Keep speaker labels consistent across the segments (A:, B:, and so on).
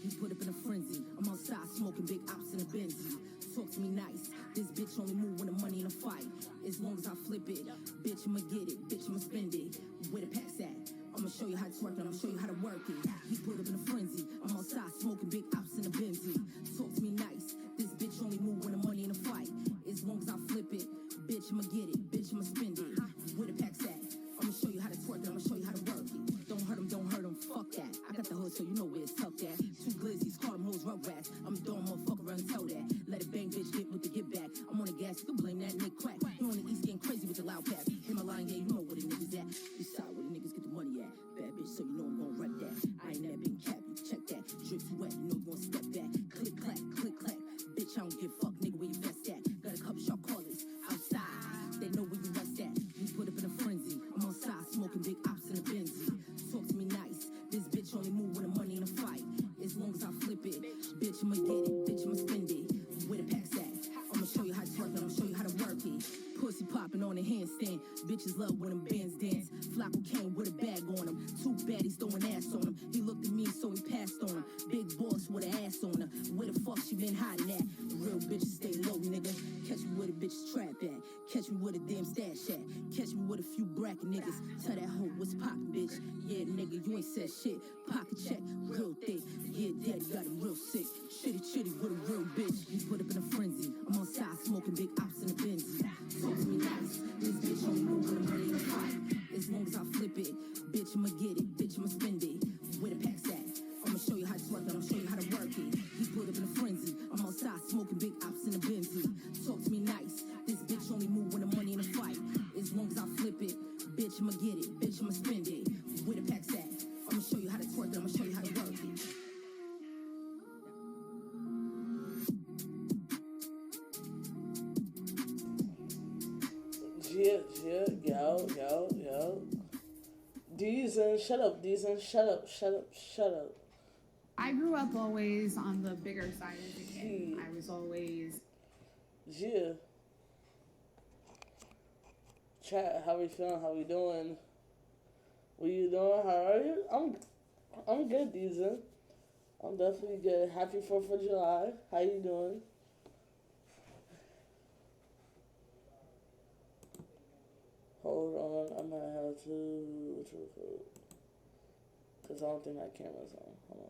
A: You put up in a frenzy. I'm outside smoking big ops in a Benzie. Talk to me nice. This bitch only move when the money in a fight. As long as I flip it, bitch, I'ma get it. Bitch, I'ma spend it. Where the pack's at? I'ma show you how to twerk it. I'ma show you how to work it. He put up in a frenzy. I'm outside smoking big ops in a Benzie. Talk to me nice. This bitch only move when the money in a fight. As long as I flip it, bitch, I'ma get it. Bitch, I'ma spend it. Where the pack's at? I'ma show you how to twerk it. I'ma show you how to work it. Don't hurt him, don't hurt him. Fuck that. I got the hood, so you know where it's tucked at. Two glizzies, call them hoes rugrats. I'm throwing motherfucker around and tell that. Let a bang bitch get with the get back. I'm on the gas, you can blame that Nick Quack. You on the east getting crazy with the loud pack. In my line, yeah, you know where the niggas at. Decide where the niggas get the money at. Bad bitch, so you know I'm gon' rep that. I ain't never been capped, you can check that. Drips wet, you know you gon' step back. Click, clack, click, clack. Bitch, I don't give fuck, nigga, where you vest at. Got a couple shot callers outside. They know where you rest at. You put up in a frenzy. I'm outside smoking big ops in a Benzie. Talk to me nice. This bitch only move when the money in a fight. As long as I flip it, bitch, I'ma get it. Bitch, I'ma spend it. Where the pack's at? I'ma show you how to twerk it. I'ma show you how to work it. Pussy popping on a handstand. Bitches love when them bands dance. Flacco came with a bag on him. Two baddies throwing ass on him. He looked at me, so he passed on him. Big boss with an ass on her. Where the fuck she been hiding at? Real bitches stay low, nigga. Catch me where the bitches trap at. Catch me where the damn stash at. Catch me with a few bracket niggas. Tell that hoe what's poppin', bitch. Yeah, nigga, you ain't said shit. Pocket check, real thick. Yeah, daddy got him real sick. Shitty with a real bitch. You put up in a frenzy. I'm outside smoking big ops in a Benzie. Talk to me nice. This bitch only move when the money in a fight. As long as I flip it, bitch, I'ma get it. Bitch, I'ma spend it. Where the pack's at? I'ma show you how to twerk it. I'ma show you how to work it. He put up in a frenzy. I'm outside smoking big ops in a Benzie. Talk to me nice. This bitch only move when the money in a fight. As long as I flip it, bitch, I'ma get it. Bitch, I'ma spend it. Where the pack's at? I'ma show you how to twerk it. I'ma show you how to work it.
B: Yo. Deezen, shut up, Deezen, shut up.
C: I grew up always on the bigger side as a kid. I was always...
B: Yeah. Chat, how we feeling? How we doing? What you doing? How are you? I'm good, Deezen. I'm definitely good. Happy 4th of July. How you doing? Hold on, I might have to, because I don't think my camera's on. Hold on.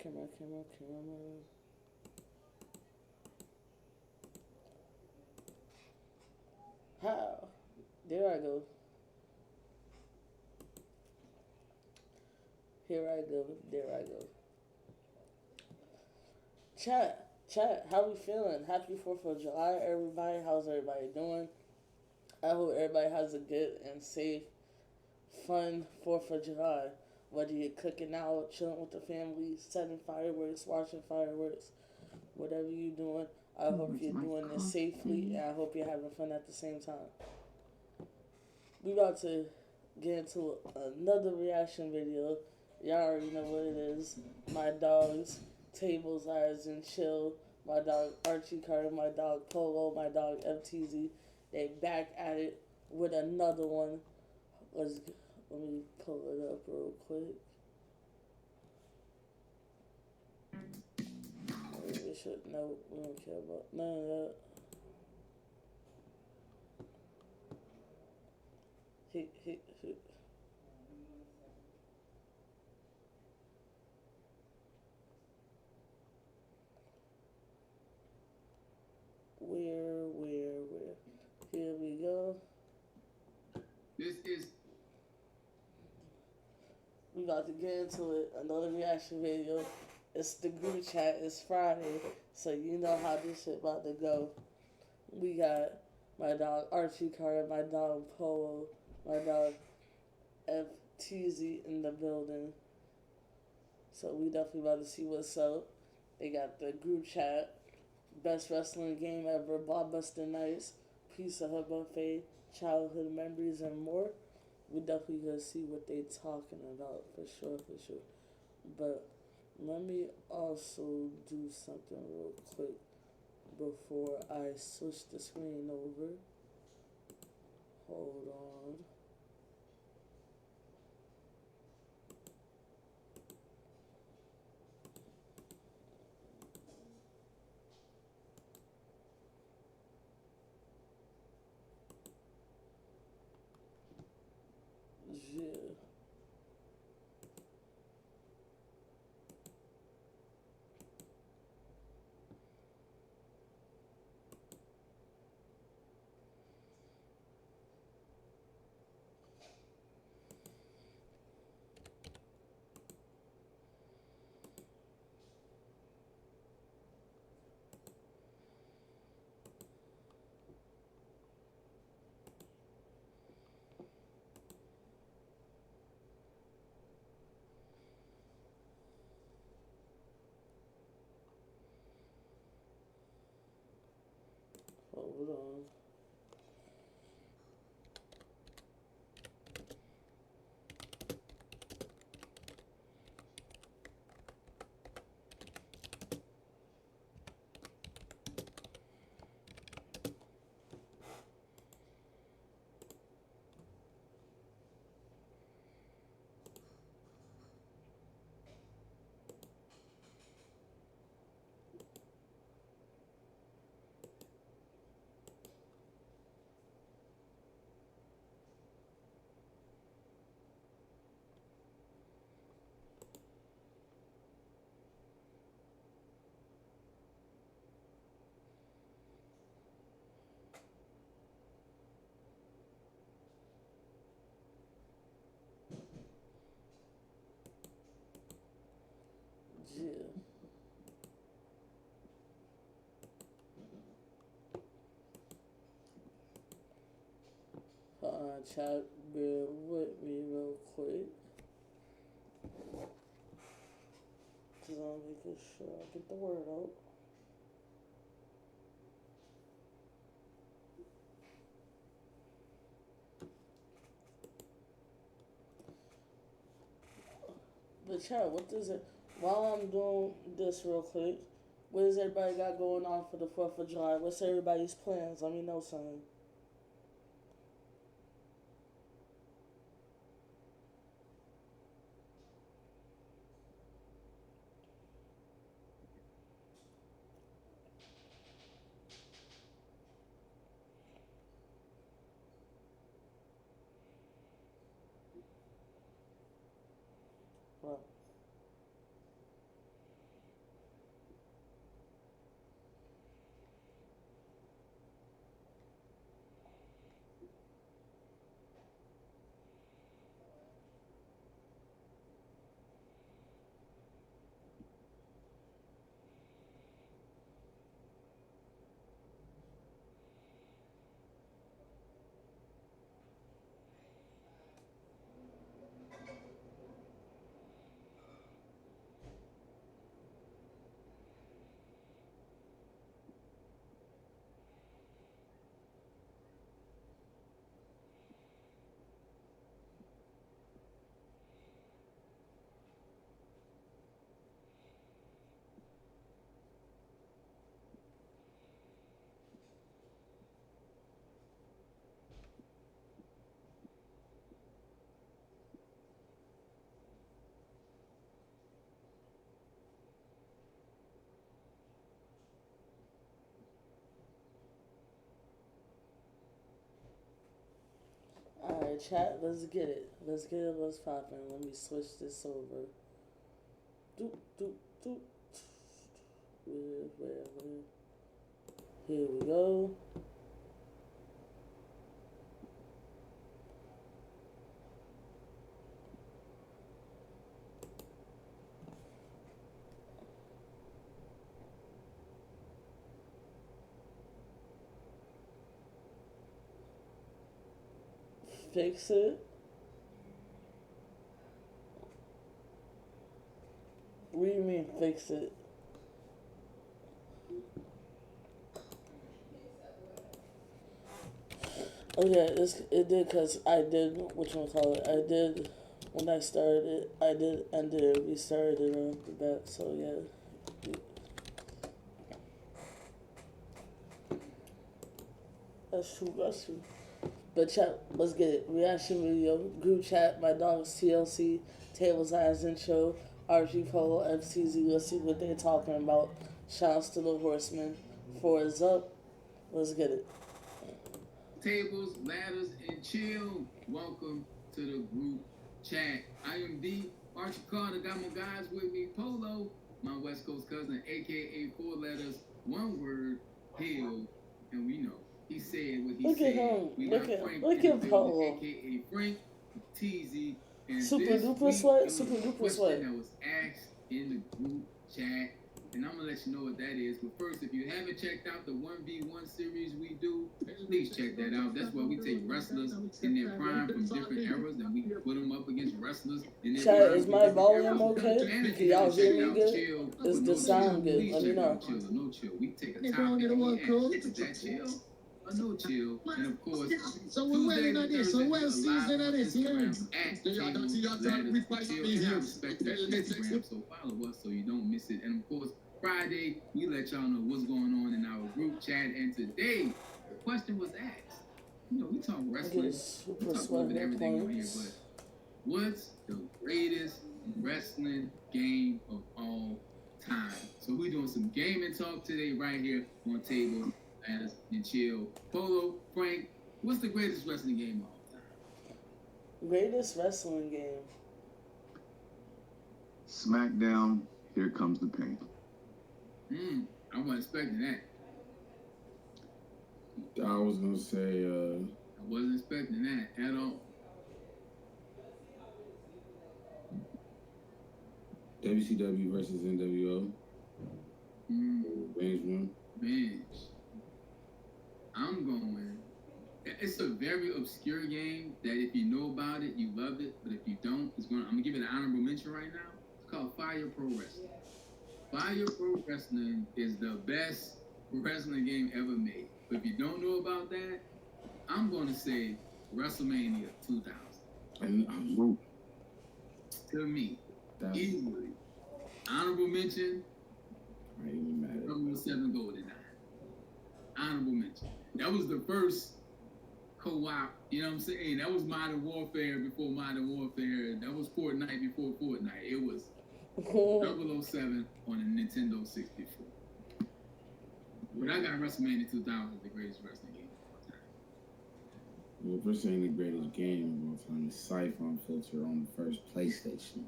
B: Camera. How? There I go. There I go. Chat, how we feeling? Happy 4th of July, everybody. How's everybody doing? I hope everybody has a good and safe, fun 4th of July. Whether you're cooking out, chilling with the family, setting fireworks, watching fireworks, whatever you're doing, I hope you're doing this safely, and I hope you're having fun at the same time. We about to get into another reaction video. Y'all already know what it is. My dogs, Tables, Eyes, and Chill. My dog Archie Carter, my dog Polo, my dog FTZ. They back at it with another one. Let me pull it up real quick. No, we don't care about none of that. Hit. Where? Here we go. We about to get into it. Another reaction video. It's the group chat. It's Friday, so you know how this shit about to go. We got my dog Archie Carter, my dog Polo, my dog FTZ in the building. So we definitely about to see what's up. They got the group chat. Best wrestling game ever, Blockbuster Nights, Pizza Hut Buffet, childhood memories, and more. We definitely gonna see what they talking about for sure. But let me also do something real quick before I switch the screen over. Hold on. Yeah. Hold on. Yeah. Chat, bear with me real quick. Cause I'm making sure I get the word out. But chat, what does it? While I'm doing this real quick, what does everybody got going on for the 4th of July? What's everybody's plans? Let me know something. Well, alright, chat, let's get it. Let's get it, let's pop in. Let me switch this over. Doop, doop, doop. Where? Here we go. Fix it. What do you mean fix it? Okay, it did because I did, whatchamacallit, I did, when I started it, I did end it, restarted it on the back, so yeah. That's true. But chat, let's get it. Reaction video, group chat, my dogs TLC, Tables Eyes Intro, RG Polo, FCZ, let's see what they're talking about. Shouts to the Horsemen. 4 is up. Let's get it.
D: Tables, ladders, and chill. Welcome to the group chat. I am D. Archie Carter. Got my guys with me. Polo, my West Coast cousin, aka 4 letters, 1 word, Hill, and we know. He said what he said.
B: Him.
D: We
B: Look
D: got
B: at
D: Frank
B: look
D: in
B: at
D: the
B: Polo.
D: building, aka Frank Teasy. And
B: Super
D: this
B: duper
D: week,
B: sweat.
D: it was
B: Super
D: a
B: duper
D: question
B: sweat.
D: that was asked in the group chat. And I'm going to let you know what that is. But first, if you haven't checked out the 1v1 series we do, please check that out. That's where we take wrestlers in their prime from different eras and we put them up against wrestlers in their
B: Chat,
D: prime
B: is
D: from
B: my
D: different
B: volume
D: eras.
B: okay?
D: And if
B: Can
D: you
B: y'all
D: haven't
B: hear
D: checked
B: me
D: out
B: good?
D: Chill,
B: Is
D: or
B: the
D: No
B: sound
D: Chill,
B: good?
D: please
B: Let me
D: check
B: know.
D: out Chill or No Chill. We take a topic and we ask, is that chill or no chill? And of course,
E: So we're waiting on this. So we're season on this, yeah.
D: At Chill, and I respect that Instagram, so follow us so you don't miss it. And of course, Friday, we let y'all know what's going on in our group chat. And today, the question was asked. You know, we talk wrestling, we talk a little bit everything on here, but what's the greatest wrestling game of all time? So we're doing some gaming talk today right here on Table as and Chill. Polo, Frank, what's the greatest wrestling game of all time?
B: Greatest wrestling game.
F: SmackDown, Here Comes the Pain.
D: I wasn't expecting that.
E: I was gonna say,
D: I wasn't expecting that at all.
E: WCW versus NWO. Range one.
D: Bench. I'm going. It's a very obscure game that if you know about it, you love it. But if you don't, I'm gonna give it an honorable mention right now. It's called Fire Pro Wrestling. Fire Pro Wrestling is the best wrestling game ever made. But if you don't know about that, I'm going to say WrestleMania 2000.
E: And
D: To me,
E: that's
D: easily. Honorable mention,
E: not even mad.
D: 007 GoldenEye. Honorable mention. That was the first co-op, you know what I'm saying? That was Modern Warfare before Modern Warfare. That was Fortnite before Fortnite. It was 007 on a Nintendo 64. But I got WrestleMania 2000 as the greatest wrestling game of all time.
E: Well, if we're saying the greatest game of all time, is Siphon Filter on the first PlayStation.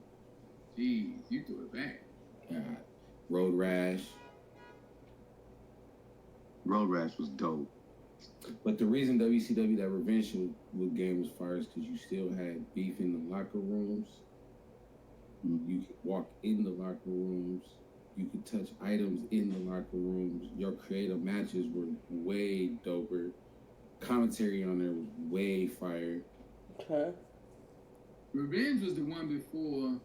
D: Jeez, you threw it back.
E: Got Road Rash.
F: Road Rash was dope.
E: But the reason WCW that revenge with game was fire is because you still had beef in the locker rooms. You could walk in the locker rooms. You could touch items in the locker rooms. Your creative matches were way doper. Commentary on there was way fire.
B: Okay.
D: Revenge was the one before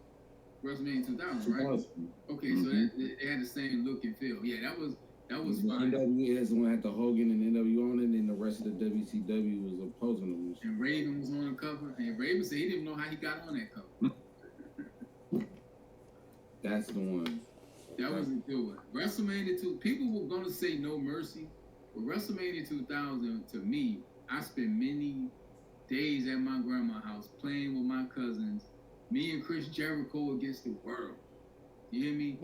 D: WrestleMania 2000, right? Okay, so they had the same look and feel. Yeah, that was fine.
E: NWA is the one that had the Hogan and NWO on it, and the rest of the WCW was opposing them.
D: And Raven was on the cover. And Raven said he didn't know how he got on that cover.
E: That's the one.
D: That was a good one. WrestleMania 2, people were going to say No Mercy, but WrestleMania 2000, to me, I spent many days at my grandma's house playing with my cousins, me and Chris Jericho against the world. You hear me?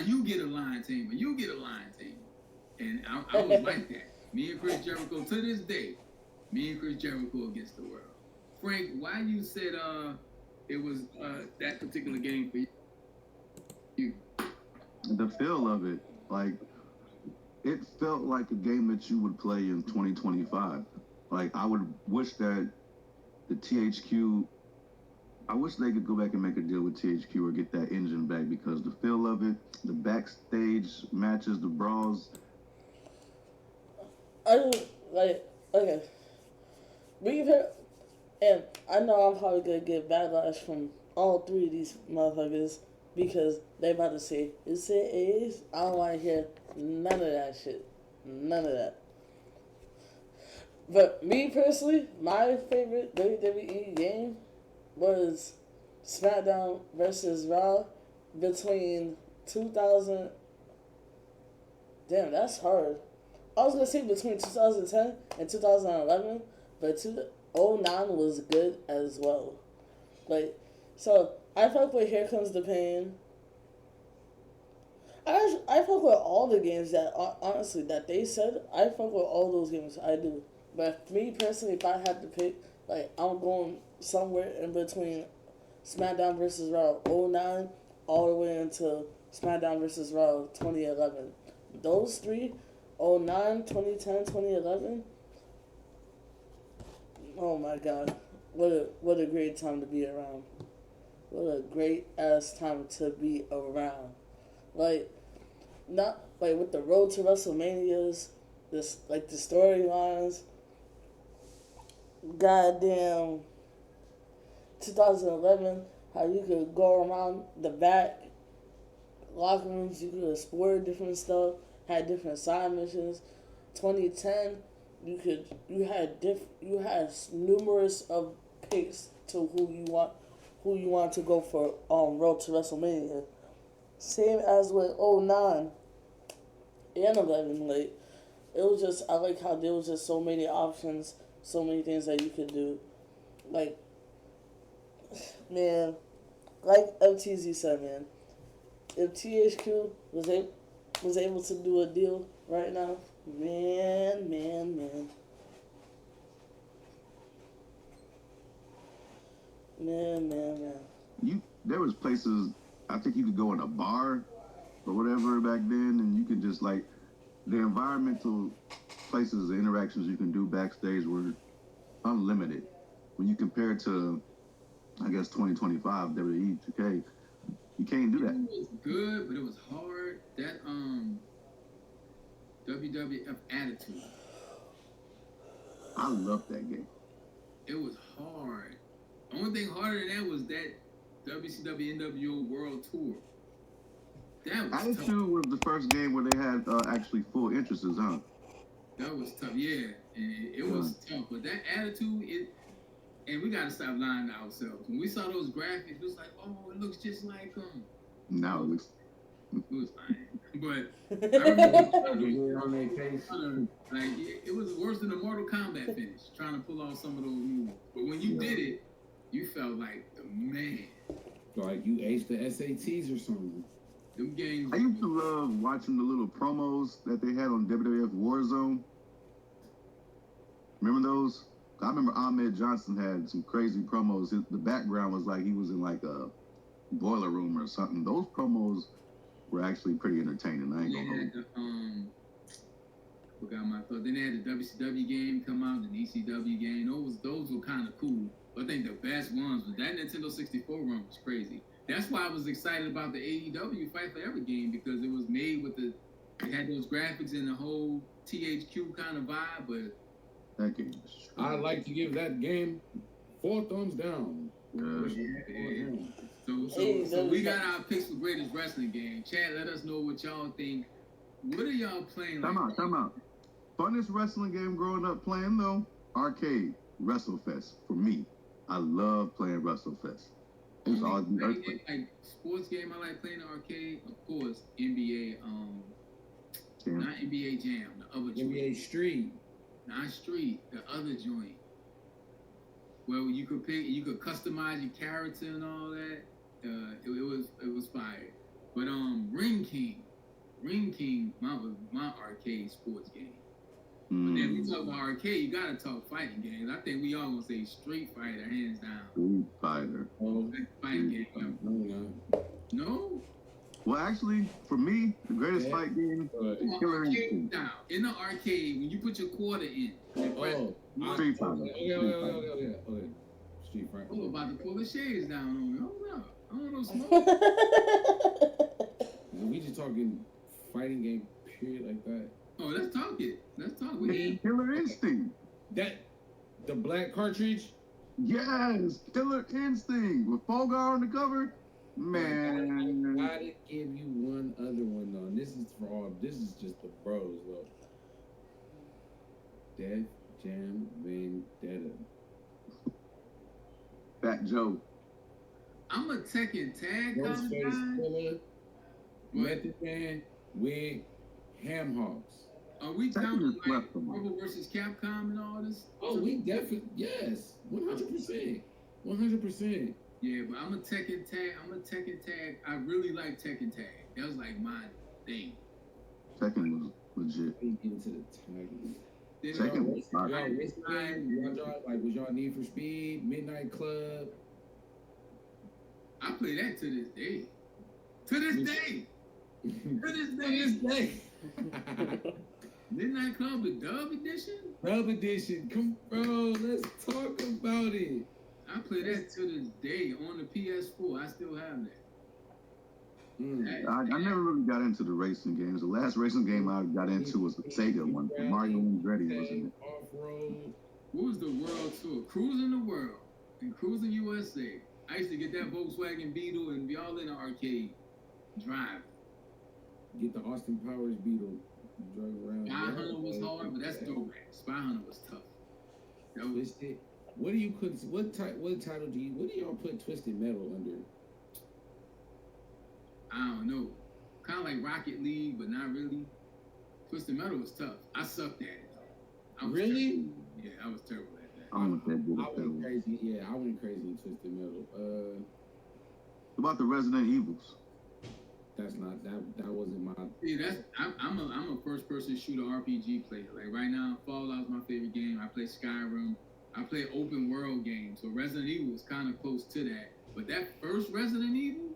D: You get a lion tamer. You get a lion tamer. And I was like that. Me and Chris Jericho, to this day, me and Chris Jericho against the world. Frank, why you said it was that particular game for you?
F: The feel of it, like, it felt like a game that you would play in 2025. Like, I would wish that the THQ, I wish they could go back and make a deal with THQ or get that engine back, because the feel of it, the backstage matches, the brawls.
B: I don't, like, okay. We've heard, and I know I'm probably gonna get backlash from all three of these motherfuckers because they about to say, is it is? I don't want to hear none of that shit. None of that. But me personally, my favorite WWE game was SmackDown versus Raw between 2000. Damn, that's hard. I was gonna say between 2010 and 2011, but 2009 was good as well. Like, so I fuck with Here Comes the Pain. I fuck with all the games that honestly that they said. I fuck with all those games. I do. But me personally, if I had to pick, like, I'm going somewhere in between SmackDown versus Raw '09 all the way into SmackDown versus Raw 2011. Those three, '09, 2010, 2011. Oh my God, what a great time to be around. What a great ass time to be around. Like, not like with the road to WrestleManias, this like the storylines. Goddamn, 2011, how you could go around the back locker rooms, you could explore different stuff, had different side missions. 2010, you had numerous of picks to who you want to go for road to WrestleMania. Same as with '09 and 11. Like, it was just, I like how there was just so many options, so many things that you could do. Like, man, like FTZ said, man, if THQ was able to do a deal right now, man.
F: There was places I think you could go in a bar or whatever back then, and you could just like the environmental places, the interactions you can do backstage were unlimited. When you compare it to, I guess, 2025 WWE 2K, you can't do that.
D: It was good, but it was hard. That WWF Attitude.
F: I love that game.
D: It was hard. The only thing harder than that was that WCW NWO World Tour. That was
F: Attitude
D: tough.
F: was the first game where they had actually full entrances, huh?
D: That was tough, yeah. And it was tough. But that Attitude, and we gotta stop lying to ourselves. When we saw those graphics, it was like, oh, it looks just like them.
F: Now it looks.
D: It was fine. But I remember
E: on their face.
D: like it was worse than a Mortal Kombat finish, trying to pull off some of those moves. But when you did it, you felt like the man.
E: Like you aced the SATs or something.
D: Them games.
F: I used to love watching the little promos that they had on WWF Warzone. Remember those? I remember Ahmed Johnson had some crazy promos. The background was like he was in like a boiler room or something. Those promos were actually pretty entertaining. I ain't gonna hold.
D: Forgot my thought. Then they had the WCW game come out, the ECW game. Those were kind of cool. But I think the best ones was that Nintendo 64 run was crazy. That's why I was excited about the AEW Fight Forever game, because it was made with it had those graphics and the whole THQ kind of vibe. But
F: That game.
E: I'd like to give that game 4 thumbs down.
D: So we got our picks for greatest wrestling game. Chad, let us know what y'all think. What are y'all playing?
F: Time out. Funnest wrestling game growing up playing though, arcade, WrestleFest. For me, I love playing WrestleFest. It was always the earthquake.
D: Like sports game, I like playing the arcade. Of course, NBA. Not NBA Jam, the other joint.
E: NBA Street.
D: Not Street, the other joint. Well, you could customize your character and all that. It was fire. But Ring King, my arcade sports game. But then we talk about arcade, you gotta talk fighting games. I think we all gonna say Street Fighter, hands down.
F: Street Fighter.
D: Oh, fighting game. No.
F: Well, actually, for me, the greatest fight game is Killer Instinct.
D: In the arcade, when you put your quarter in.
F: Street Fighter.
E: Okay. Street Fighter.
D: Oh, about to pull the shades down on me. Hold up. I don't know, smoke.
E: We just talking fighting game period like that.
D: Oh, let's talk it. Let's talk.
F: Killer Instinct.
E: The black cartridge?
F: Yes, Killer Instinct with Fogar on the cover. Man,
E: I gotta give you one other one though. This is just the bros though. Death Jam Vendetta.
F: Fat Joe.
D: I'm a Tekken tag
E: Ghostface Killer, Method Man with Ham Hawks.
D: Are we counting like Marvel vs. Capcom and all this?
E: Oh, we definitely, yes, 100%. 100%.
D: Yeah, but I'm a Tekken tag. I really like Tekken tag. That was like my thing.
F: Tekken was legit.
E: Into the tag.
D: Then
F: Second was
E: Y'all
F: fire.
E: wristband? Y'all drive, like, was y'all Need for Speed, Midnight Club?
D: I play that to this day. To this day. To this day. Midnight Club, the Dub Edition?
E: Dub Edition, come bro, let's talk about it.
D: I play that to this day on the PS4. I still have that.
F: I never really got into the racing games. The last racing game I got into was the Sega one. Mario and Andretti was in it.
E: Off-road.
D: What was the world tour? Cruising the World and Cruising USA. I used to get that Volkswagen Beetle and be all in the arcade driving.
E: Get the Austin Powers Beetle. Drive around.
D: Spy Hunter was hard, but that's throwback. Spy Hunter was tough. That was
E: Twisted. What do you put? What title do you? What do y'all put Twisted Metal under?
D: I don't know. Kind of like Rocket League, but not really. Twisted Metal was tough. I sucked at it.
E: Really?
D: Terrible. Yeah, I was terrible at that.
F: I went that good.
E: I went crazy. Yeah, I went crazy in Twisted Metal.
F: What about the Resident Evils?
E: That's not that wasn't my.
D: See, I'm a first person shooter RPG player. Like right now, Fallout's my favorite game. I play Skyrim. I play open world games. So Resident Evil was kind of close to that. But that first Resident Evil,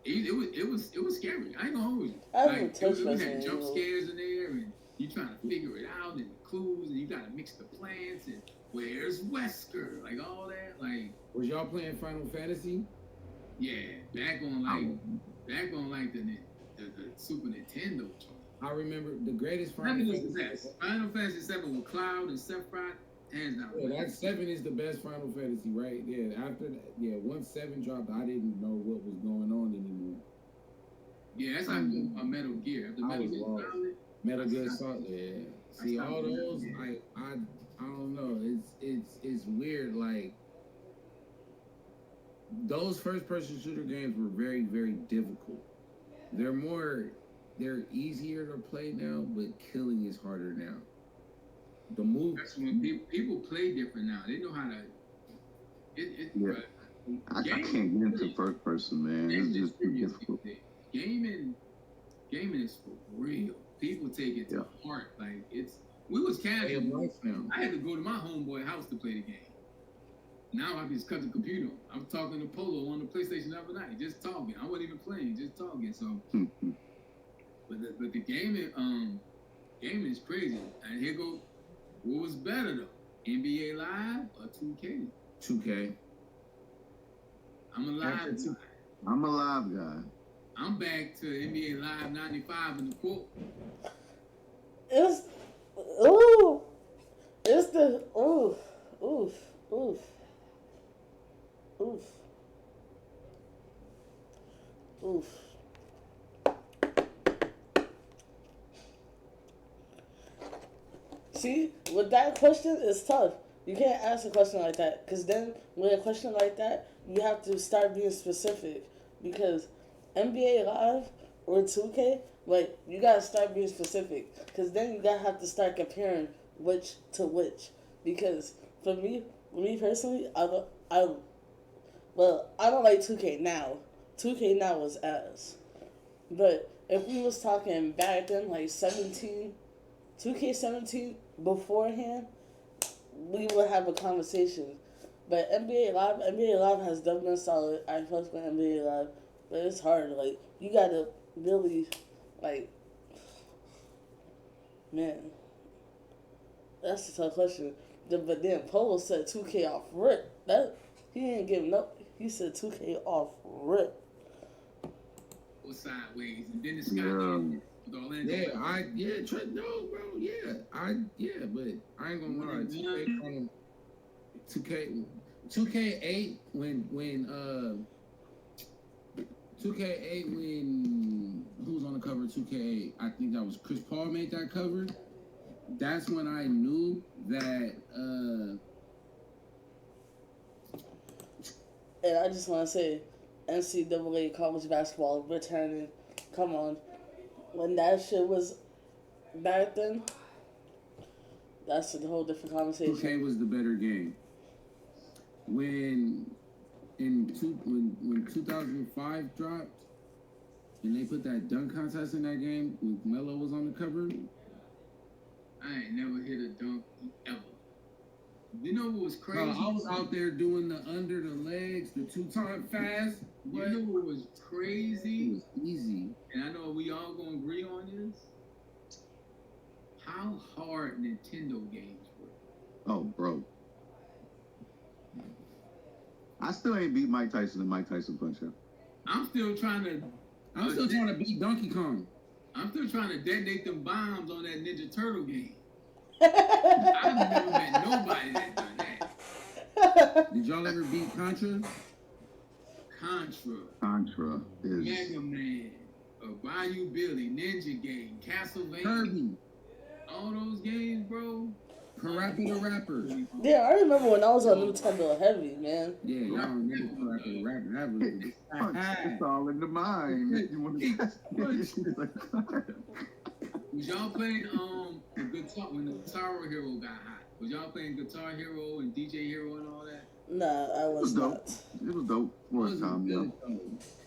D: it was scary. I ain't gonna hold you.
B: I haven't touched
D: We
B: Resident
D: had jump
B: Evil.
D: scares in there, and you trying to figure it out, and the clues, and you gotta mix the plants, and where's Wesker, like all that, like.
E: Was y'all playing Final Fantasy?
D: Yeah, back on the Super Nintendo.
E: I remember the greatest
D: Final
E: Final
D: Fantasy
E: Fantasy.
D: Final Fantasy 7 with Cloud and Sephiroth, hands down.
E: Yeah, that 7 is the best Final Fantasy, right? Yeah, after that, yeah, once 7 dropped, I didn't know what was going on anymore.
D: Yeah, that's how I feel about Metal Gear. After
E: I
D: Metal
E: was
D: Gear
E: lost.
D: Solid,
E: Metal Gear Solid, yeah. See, all those, like, I don't know. It's weird. Like, those first-person shooter games were very, very difficult. They're easier to play now, but killing is harder now. The move.
D: that's when people play different now. They know how to.
F: Yeah. I can't get into first person, man. It's just too difficult.
D: Gaming is for real. People take it to heart. Like we was casual.
E: Now.
D: I had to go to my homeboy house to play the game. Now I just cut the computer on. I was talking to Polo on the PlayStation the other night, just talking. I wasn't even playing, just talking. So, but the gaming is crazy. And here go, what was better though? NBA Live or 2K?
E: 2K.
D: I'm a live guy.
F: I'm a live guy.
D: I'm back to NBA Live 95 in the court.
B: It's the oof. See, with that question, it's tough. You can't ask a question like that, because then with a question like that, you have to start being specific. Because NBA Live or 2K, like, you gotta start being specific, because then you gotta have to start comparing which to which. Because for me personally, I don't like 2K now. 2K now is ass. But if we was talking back then, like 2K17 beforehand, we would have a conversation. But NBA Live has definitely been solid. I fuck with NBA Live, but it's hard. Like, you gotta really, like, man, that's a tough question. But then Polo said 2K off rip. He didn't give no. He said 2K off rip.
D: Or sideways, and then the Sky with Orlando.
E: Yeah, no, bro, but I ain't gonna lie. 2K8 when 2K8 when who was on the cover of 2K8? I think that was Chris Paul made that cover. That's when I knew that.
B: And I just want to say, NCAA college basketball returning. Come on, when that shit was back then, that's a whole different conversation.
E: 2K was the better game. When 2005 dropped, and they put that dunk contest in that game when Melo was on the cover,
D: I ain't never hit a dunk ever. You know what was crazy?
E: Bro, I was out there doing the under the legs, the 2-time fast.
D: You know what was crazy?
E: It was easy.
D: And I know we all gonna agree on this. How hard Nintendo games were.
F: Oh, bro. I still ain't beat Mike Tyson and Mike Tyson Punch-Out.
D: I'm still trying to
E: beat Donkey Kong.
D: I'm still trying to detonate them bombs on that Ninja Turtle game. I've never met nobody that done that.
E: Did y'all ever beat Contra?
F: Contra is
D: Mega Man, Bayou Billy, Ninja Game, Castlevania.
E: Kirby.
D: All those games, bro.
E: Parappa the Rapper.
B: Yeah, I remember when I was on Nintendo Heavy, man.
E: Yeah, y'all remember Parappa the Rapper. That was
F: it's all in the mind. You want to
D: Was y'all playing the guitar when the Guitar Hero got hot? Was y'all playing Guitar Hero and DJ Hero and all that?
B: Nah, I was not.
F: It was dope for a time, yeah.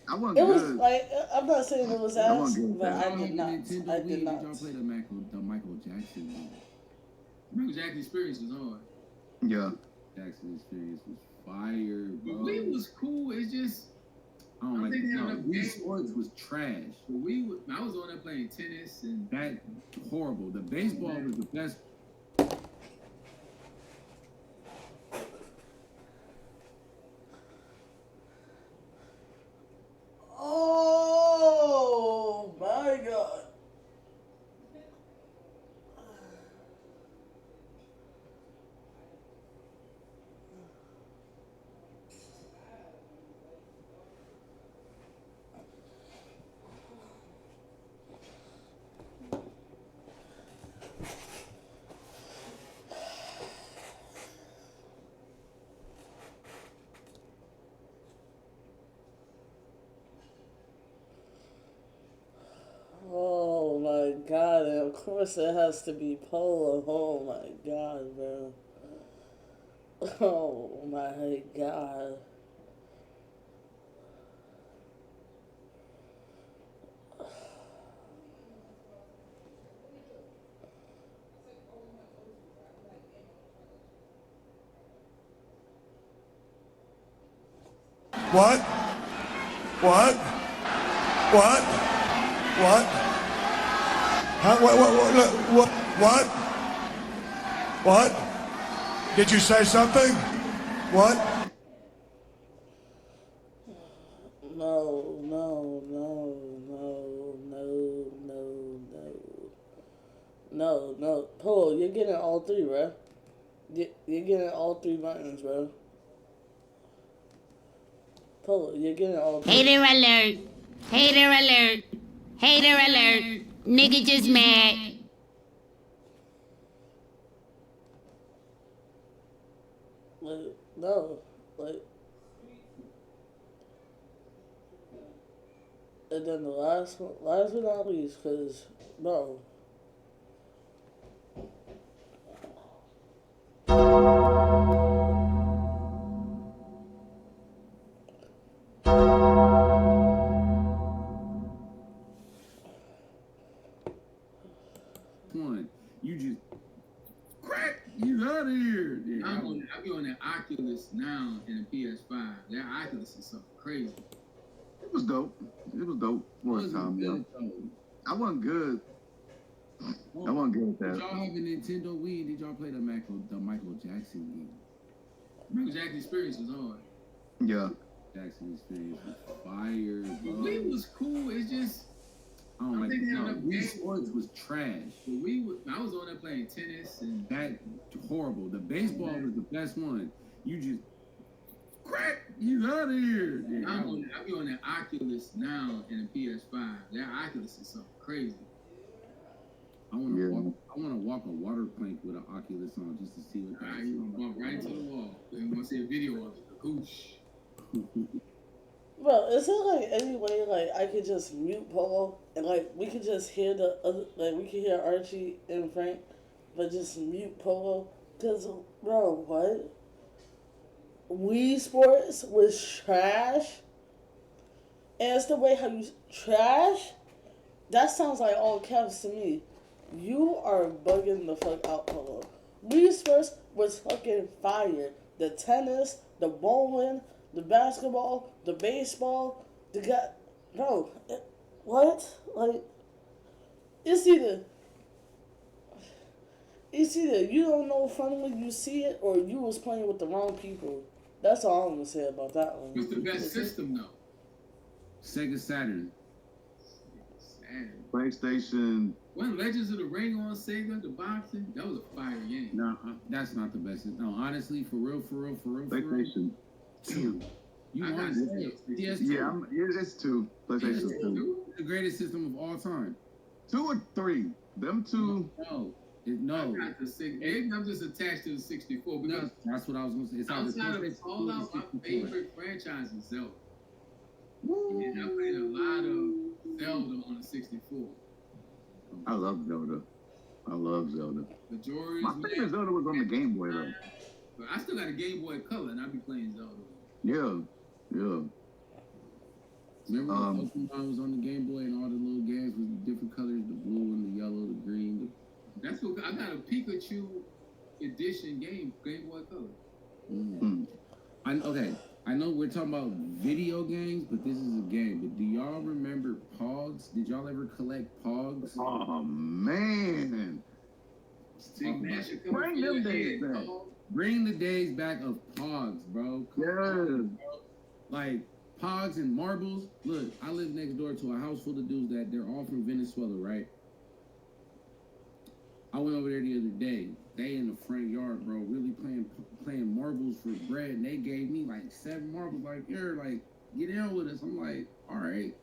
F: I wasn't
B: It was
F: good.
B: like, I'm not saying it was ass,
F: good
B: but
F: at
B: I did not.
E: Nintendo
B: I
E: Wii,
B: did not.
E: Did y'all play the Michael Jackson one?
D: Michael Jackson Experience was hard.
F: Yeah.
E: Jackson Experience was fire, bro.
D: The Wii was cool. It's just
E: I don't like
D: think they had enough
E: Wii
D: games.
E: Sports was trash.
D: I was on there playing tennis and
E: That horrible. The baseball was the best.
B: Oh my God. Oh my God, and of course it has to be Polo. Oh my God, bro. Oh my God.
G: What? What? What? What? How, what? What? Did you say something? What?
B: No, no, no, no, no, no, no. No, no. Polo, you're getting all three, bro. You're getting all three buttons, bro. Polo, you're getting all three.
H: Hater alert! Hater alert! Hater alert! Nigga just mad.
B: Like, no, like, and then the last but not least, cause bro,
E: One, you just crack. You out of here. Yeah,
D: I be on that Oculus now in the PS5. That Oculus is something crazy.
F: It was dope. It was dope for a time, yeah. I wasn't good. I wasn't good at
E: Did
F: that.
E: y'all have a Nintendo Wii? Did y'all play the Michael Jackson game?
D: Michael Jackson Experience was hard.
F: Yeah.
E: Jackson Experience was fire,
D: The
E: bro.
D: Wii was cool. It's just
E: I don't like
D: think they had enough
E: Wii
D: games.
E: Sports was trash.
D: I was on there playing tennis and
E: That horrible. The baseball was the best one. You just crack. You out of here. Yeah,
D: I be on that Oculus now in the PS5. That Oculus is something crazy.
E: I want to walk a water plank with an Oculus on just to see what
D: All right, you gonna bump right into the wall. You want to see a video of it? Goosh.
B: bro, is there like any way like I could just mute Polo and like we could just hear the other, like we could hear Archie and Frank, but just mute Polo? Cause bro, what? Wii Sports was trash, and it's the way how you trash. That sounds like all caps to me. You are bugging the fuck out, Polo. Lee's first was fucking fire. The tennis, the bowling, the basketball, the baseball, the guy. Bro, what? Like, it's either you don't know fun when you see it, or you was playing with the wrong people. That's all I'm gonna say about that one.
D: What's the best system though?
E: Sega Saturn.
D: Saturn.
F: PlayStation.
D: Wasn't Legends of the Ring on Sega, the boxing? That was a fire game.
E: No, that's not the best. No, honestly, for real.
F: PlayStation
E: 2. You
D: I
E: want
D: got
E: to
D: it.
E: say PS2?
F: Yeah, it's 2. PlayStation 2.
E: The greatest system of all time.
F: 2 or 3. Them two.
E: No.
D: I got the maybe I'm just attached to the 64 because
E: No, that's what I was going to say. It's
D: outside of Fallout, my favorite franchise is Zelda. And I played a lot of Zelda on the 64.
F: I love Zelda.
D: Majora's
F: My favorite Zelda was on the Game Boy though.
D: But I still got a Game Boy Color and I be playing Zelda.
F: Yeah.
E: Remember when Pokemon was on the Game Boy and all the little games with the different colors, the blue and the yellow, the green.
D: That's what I got, a Pikachu edition Game Boy Color.
E: Okay, I know we're talking about video games, but this is a game. But do y'all remember Pogs? Did y'all ever collect Pogs?
F: Oh man.
D: Bring
F: them days back.
E: Bring the days back of Pogs, bro. Like Pogs and marbles. Look, I live next door to a house full of dudes that they're all from Venezuela, right? I went over there the other day. They in the front yard, bro, really playing marbles for bread. And they gave me like 7 marbles. Like, here, like, get in with us. I'm like, all right.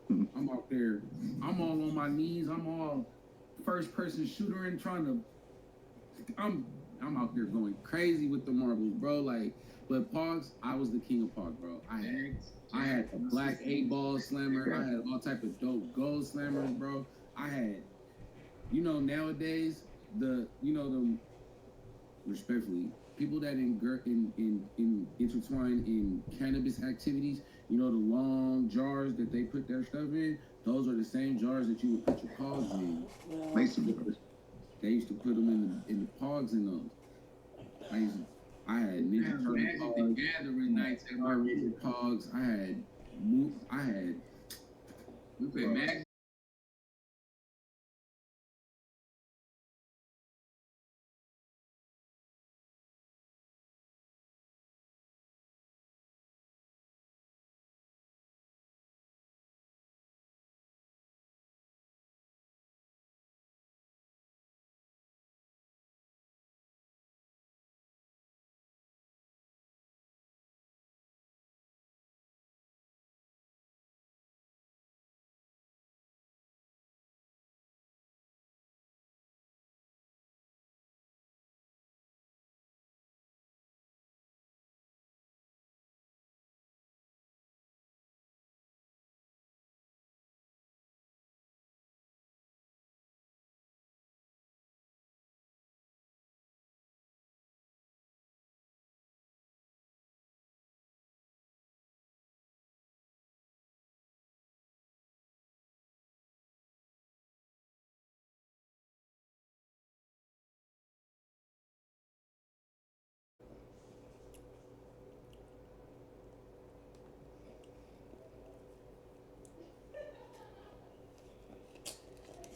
E: I'm out there. I'm all on my knees. I'm all first person shooter and trying to. I'm out there going crazy with the marbles, bro. Like, but Pogs, I was the king of Pogs, bro. I had the black 8-ball slammer. I had all type of dope gold slammers, bro. I had. Nowadays, respectfully, people that intertwine in cannabis activities, the long jars that they put their stuff in, those are the same jars that you would put your pogs in. They used to put them in the pogs in those. I had Ninja Turtle pogs,
D: Gathering nights at
E: Power Ranger pogs.
D: We played Magic.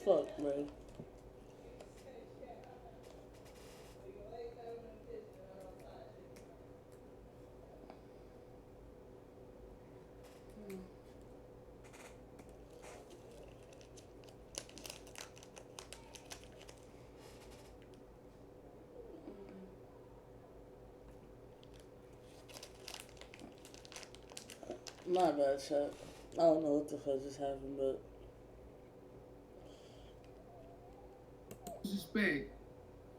B: Fuck, man. My bad, chat. I don't know what the fuck just happened, but
D: Respect.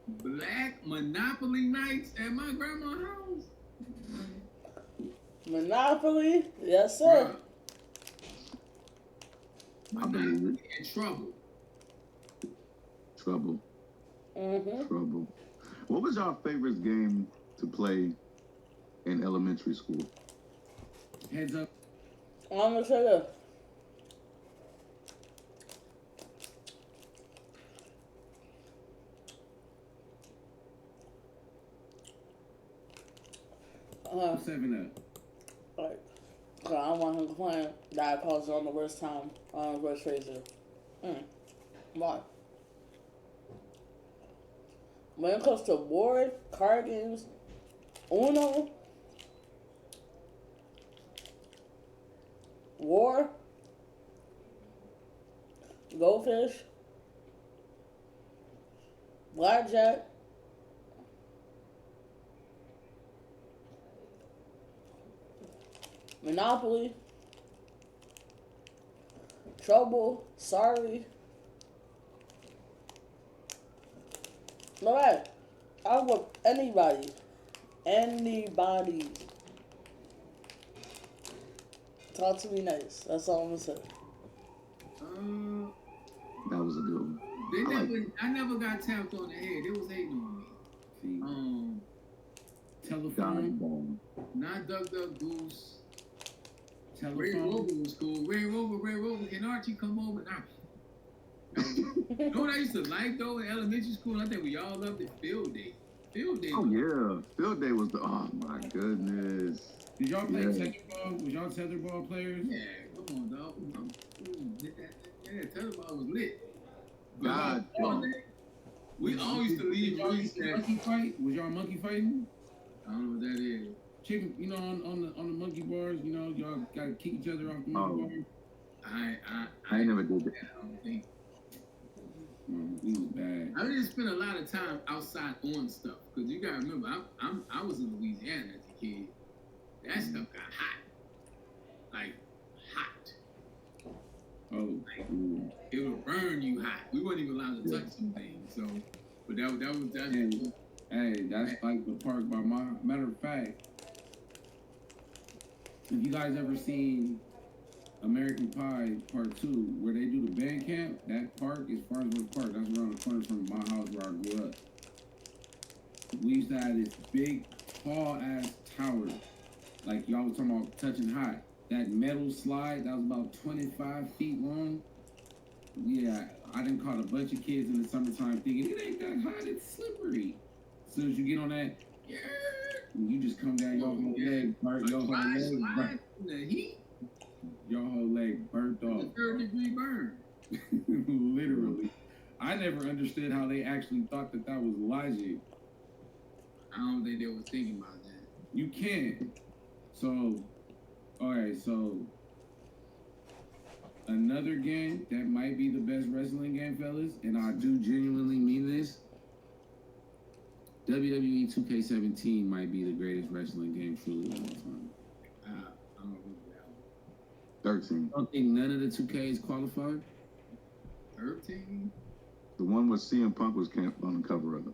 D: Black Monopoly nights at my grandma's house.
B: Monopoly? Yes, sir.
D: Monopoly and Trouble.
F: Trouble. What was your favorite game to play in elementary school?
E: Heads up.
B: I'm gonna tell you.
E: 7 up.
B: Like, cause I don't want him complaining that I caused it on the worst time, on the worst phaser. Why? When it comes to board, card games, Uno, War, Goldfish, Blackjack, Monopoly, Trouble, Sorry. No way. I would anybody. Talk to me nice. That's all I'm gonna say.
F: That was a good one.
D: I never got tapped on the head. They was hating on me.
E: Telephone.
D: Not Duck Duck Goose.
E: Telephone.
D: Red Rover was cool. Red Rover. Can Archie come over? You know what I used to like though in elementary school? I think we all loved it. Field Day.
F: Oh yeah, Field Day was the. Oh my goodness.
E: Did y'all play tetherball? Was y'all tetherball players?
D: Yeah, come on, dog. Yeah, tetherball was lit.
F: God,
D: we all used to leave.
E: Monkey fight? Was y'all monkey fighting?
D: I don't know what that is.
E: Chicken, you know, on the monkey bars, you know, y'all gotta kick each other off the monkey bars.
F: I never did that.
D: I don't think.
E: We was bad.
D: I didn't spend a lot of time outside on stuff because you gotta remember, I was in Louisiana as a kid. That stuff got hot, like hot.
E: Oh,
D: like, it would burn you hot. We weren't even allowed to touch some things. So, but that.
E: Hey, that's like the park by my. Matter of fact, if you guys ever seen American Pie Part 2, where they do the band camp, that park is Farnsworth Park. That's around the corner from my house where I grew up. We used to have this big, tall-ass tower. Like y'all was talking about touching hot. That metal slide that was about 25 feet long. Yeah, I done caught a bunch of kids in the summertime thinking, it ain't that hot, it's slippery. As soon as you get on that, you just come down, your whole leg burnt, your whole leg burnt.
D: The heat.
E: Your whole leg burnt off.
D: It's a 3rd-degree burn.
E: Literally. I never understood how they actually thought that was logic.
D: I don't think they were thinking about that.
E: You can't. So, alright, so another game that might be the best wrestling game, fellas, and I do genuinely mean this. WWE 2K17 might be the greatest wrestling game truly of all time.
D: I don't agree with that one.
F: 13.
E: I don't think none of the 2Ks qualified.
D: 13?
F: The one with CM Punk was on the cover of it.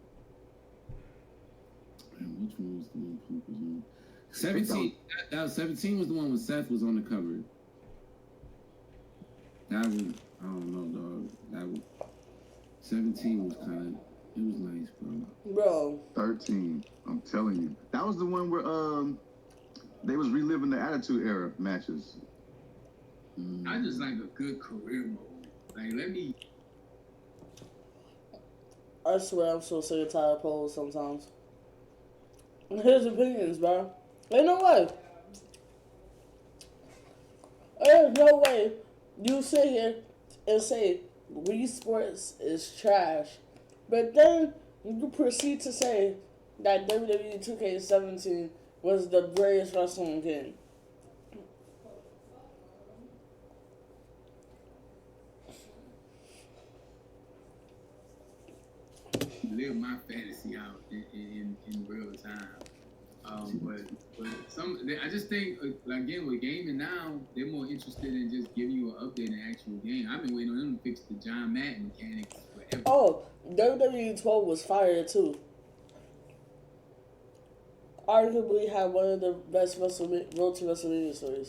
E: And which one was the one Punk was on? 17. That was 17 was the one with Seth was on the cover. That was, I don't know, dog. That was 17 was kind of, it was nice,
B: bro.
F: 13. I'm telling you, that was the one where they was reliving the Attitude Era matches.
D: I just like a good career mode. Like, let me.
B: I swear I'm so sick and tired of polls sometimes. His opinions, bro. Ain't no way. There's no way you sit here and say Wii Sports is trash, but then you proceed to say that WWE 2K17 was the greatest wrestling game.
D: Live my fantasy out in real time. But I just think, again, with gaming now, they're more interested in just giving you an update in the actual game. I've been waiting on them to fix the John Madden mechanics forever.
B: Oh, WWE 12 was fire too. Arguably had one of the best road to WrestleMania stories.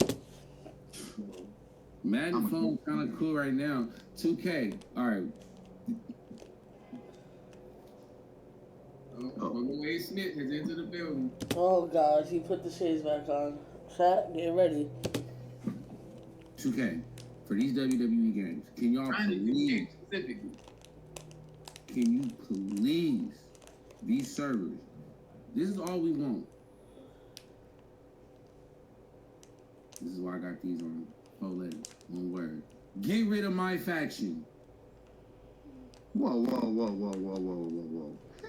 E: Madden phone's kind of cool right now. 2K, all right.
D: Wade Smith has entered the building.
B: Oh God, he put the shades back on. Chat, get ready.
E: 2K, for these WWE games, can y'all please, can you please, these servers, this is all we want. This is why I got these on 4 letters, 1 word. Get rid of my faction.
F: Whoa.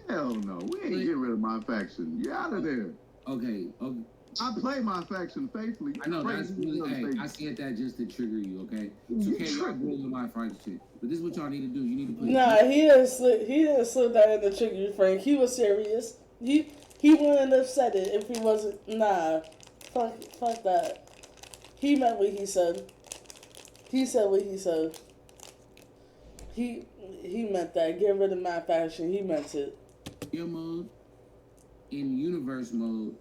F: Hell no. We ain't getting rid of my faction. You out of there.
E: Okay.
F: I play my faction faithfully.
E: I know that's really. Hey, I said that just to trigger you. Okay.
F: You
E: 2K, y'all
F: triggered.
E: ruling my faction. But this is what y'all need to do. You need to put.
B: Nah, he didn't slip that in the trigger, Frank. He was serious. He wouldn't have said it if he wasn't. Nah, fuck that. He meant what he said. He said what he said. He meant that. Get rid of my faction. He meant it.
E: Mode, in universe mode,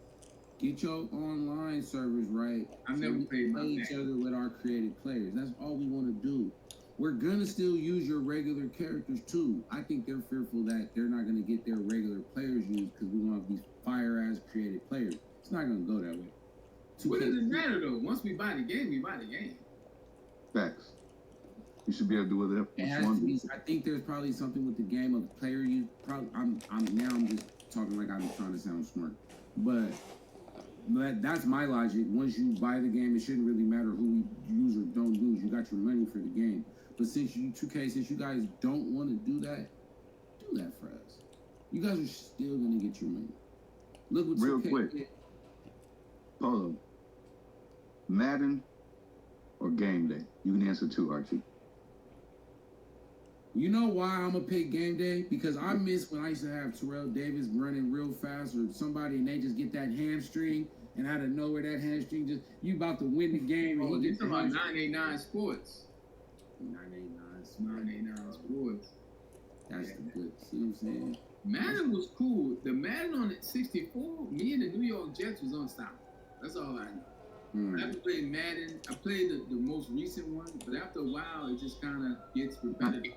E: get your online servers right.
D: I've never played my
E: each other with our created players. That's all we want to do. We're gonna still use your regular characters too. I think they're fearful that they're not gonna get their regular players used because we want these fire ass created players. It's not gonna go that way.
D: What does it matter though? Once we buy the game, we buy the game.
F: Facts. You should be able to do whatever you want to do.
E: I think there's probably something with the game of player use. Probably, I'm just talking like I'm trying to sound smart, but that's my logic. Once you buy the game, it shouldn't really matter who you use or don't use. You got your money for the game. But since you 2K, since you guys don't want to do that for us. You guys are still gonna get your money. Look what
F: Real
E: 2K
F: quick.
E: did.
F: Hold on. Madden or game day? You can answer too, Archie.
E: You know why I'm gonna pick game day? Because I miss when I used to have Terrell Davis running real fast or somebody and they just get that hamstring and out of nowhere that hamstring just you about to win the game and
D: You
E: he gets
D: talking about 989 Sports.
E: 989
D: Sports.
E: That's the good. See what I'm saying?
D: Madden was cool. The Madden on 64, me and the New York Jets was unstoppable. That's all I know. I haven't played Madden. I played the most recent one, but after a while, it just kind of gets repetitive.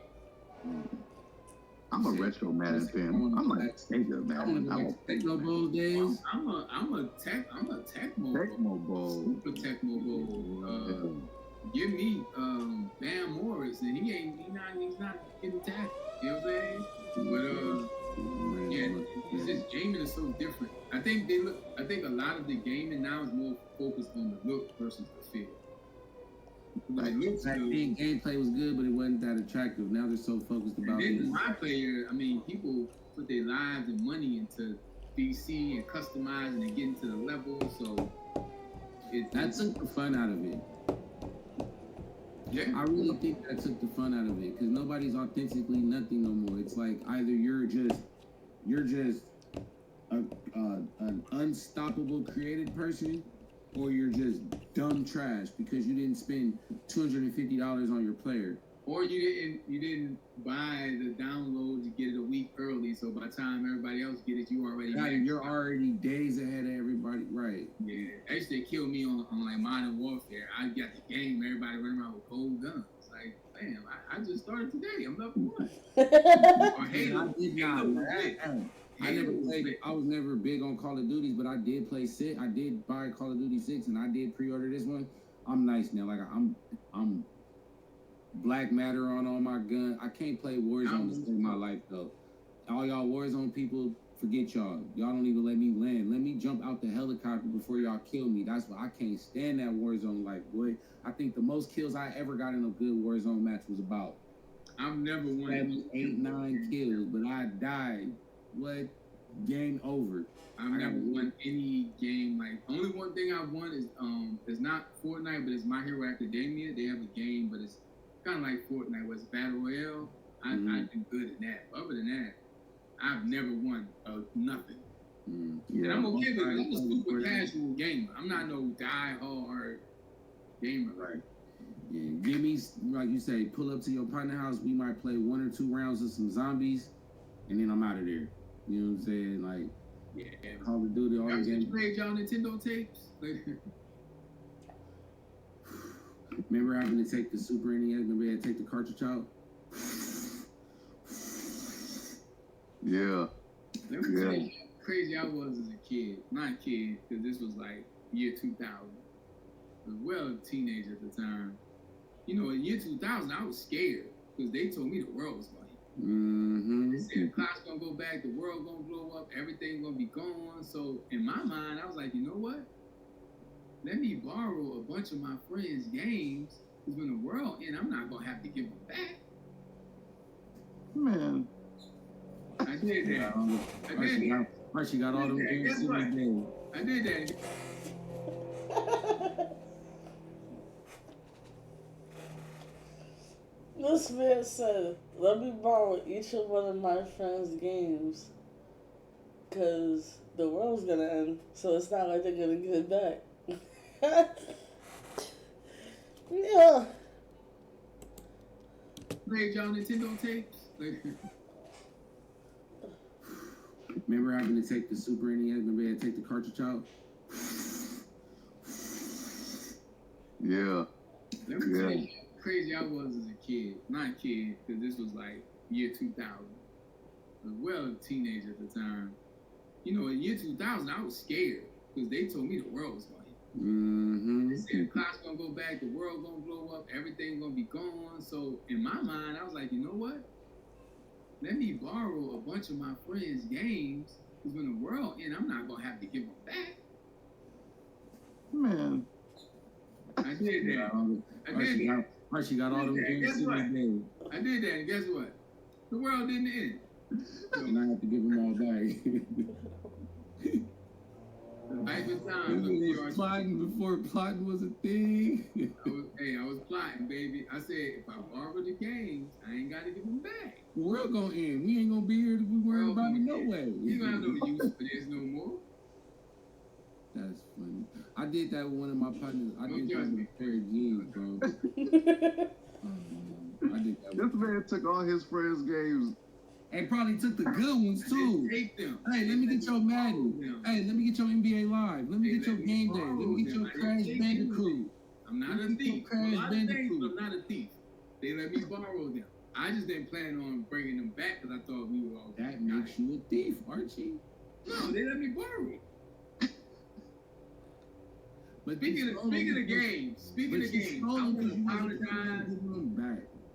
F: I'm a retro Madden fan. I'm like Sega Madden. I'm a
E: Tecmo days.
D: I'm a Tecmo
F: Bowl.
D: Super Tecmo Bowl. Give me Van Morris, and he's not getting tagged. You know what I'm saying? But yeah, it's just gaming is so different. I think a lot of the gaming now is more focused on the look versus the feel.
E: Like, I think gameplay was good, but it wasn't that attractive. Now they're so focused about it.
D: My player, I mean, people put their lives and money into BC and customizing and getting to the level, so
E: that took the fun out of it.
D: Yeah,
E: I really think that took the fun out of it because nobody's authentically nothing no more. It's like either you're just an unstoppable creative person, or you're just dumb trash because you didn't spend $250 on your player.
D: Or you didn't buy the download to get it a week early, so by the time everybody else get it, you already
E: you're already days ahead of everybody, right?
D: Yeah, actually, they killed me on like Modern Warfare. I got the game, everybody running around with cold guns. Like, damn, I just started today. I'm level 1. Or Halo.
E: I was never big on Call of Duties, but I did play 6. I did buy Call of Duty 6, and I did pre-order this one. I'm nice now. Like I'm Black Matter on all my gun. I can't play Warzone to save my life though. All y'all Warzone people, forget y'all. Y'all don't even let me land. Let me jump out the helicopter before y'all kill me. That's why I can't stand that Warzone. Like, boy, I think the most kills I ever got in a good Warzone match was about.
D: I've never won
E: 8, 9 kills, but I died. What? Game over.
D: I've never won any game. Like, only one thing I've won is it's not Fortnite, but it's My Hero Academia. They have a game, but it's kind of like Fortnite, where it's Battle Royale. I do good in that. Other than that, I've never won nothing.
F: Yeah,
D: and I'm okay with it. I'm a super casual gamer. I'm not no die-hard gamer.
E: Right. Yeah, give me, like you say, pull up to your partner house. We might play 1 or 2 rounds of some zombies, and then I'm out of there. You know what I'm saying? Like,
D: yeah,
E: Call of Duty, all the games.
D: Played y'all Nintendo tapes?
E: Remember having to take the Super NES? Remember you had to take the cartridge out?
F: Yeah.
D: Let me tell you how crazy I was as a kid. Not a kid, because this was like year 2000. As well, a teenager at the time. You know, in year 2000, I was scared because they told me the world was going to
E: Mm-hmm.
D: They said the clock's going to go back, the world going to blow up, everything's going to be gone. So in my mind, I was like, you know what? let me borrow a bunch of my friends' games, because when the world ends, I'm not going to have to give them back.
F: Man.
D: I did that.
E: Archie got all them games.
D: Guess what? I did that.
B: This man said, let me borrow each of one of my friends' games, because the world's going to end, so it's not like they're going to get it back. Yeah.
D: Played y'all Nintendo tapes?
E: Remember having to take the Super NES? Remember you had to take the cartridge out?
F: Yeah.
D: Let me tell you how crazy I was as a kid. Not a kid, because this was like year 2000. As well, a teenager at the time. You know, in year 2000, I was scared because they told me the world was going to hit. They said the clock's going to go back, the world going to blow up, everything's going to be gone. So in my mind, I was like, you know what? Let me borrow a bunch of my friends' games, because when the world ends, I'm not going to have to give them back.
F: Man.
D: I did that.
E: Archie got all them games.
D: Guess what? I did that, and guess what? The world didn't end.
E: And I have to give them all back.
D: Life and time.
E: You was plotting before plotting was a thing.
D: I was plotting, baby. I said, if I borrow the games, I ain't got to give them back.
E: The world gonna end. We ain't gonna be here to be worried about it no way.
D: You don't have no use for this no more.
E: That's funny. I did that with one of my partners. I did that with a pair of jeans, bro. I did that.
F: This man took all his friends' games.
E: And probably took the good ones too.
D: Take them.
E: Hey, let me get your Madden. Hey, let me get your NBA Live. Let me get your Game Day. Let me get your Crash Bandicoot.
D: I'm not a thief. I'm not a thief. They let me borrow them. I just didn't plan on bringing them back because I thought we were all.
E: That makes you a thief, Archie.
D: No, they let me borrow it.
E: But
D: speaking of games,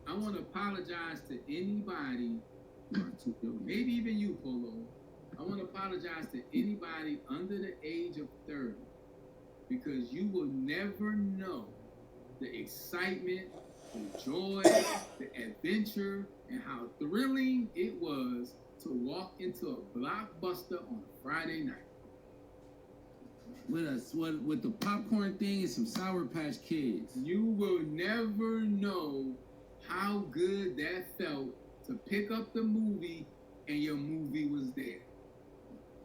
D: I want to apologize to anybody. Maybe even you, Polo. I want to apologize to anybody under the age of 30, because you will never know the excitement, the joy, the adventure, and how thrilling it was to walk into a Blockbuster on a Friday night.
E: With the popcorn thing and some Sour Patch Kids.
D: You will never know how good that felt to pick up the movie and your movie was there.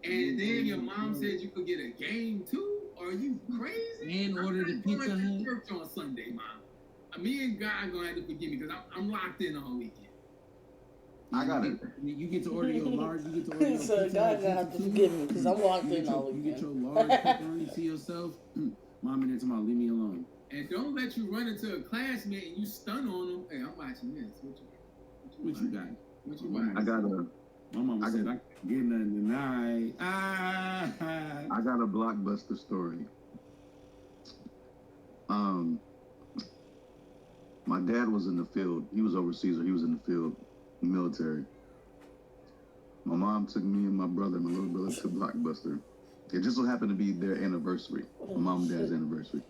D: And then your mom said you could get a game too? Are you crazy?
E: And order the Pizza Hut.
D: Church on Sunday, Mom. Me and God are gonna have to forgive me because I'm locked in all weekend.
F: I got it.
E: You get to order your large. You get to order your
B: So God gonna have to forgive me because I'm locked in all weekend.
E: You get your large pepperoni to yourself. Mom and tomorrow, leave me alone.
D: And don't let you run into a classmate and you stun on them. Hey, I'm watching this.
E: What you got?
D: What you got?
F: I got a.
E: My mama said I can't get nothing tonight.
F: I got a Blockbuster story. My dad was in the field. He was overseas, or he was in the field, military. My mom took me and my brother, my little brother, to Blockbuster. It just so happened to be their anniversary, my mom and dad's anniversary.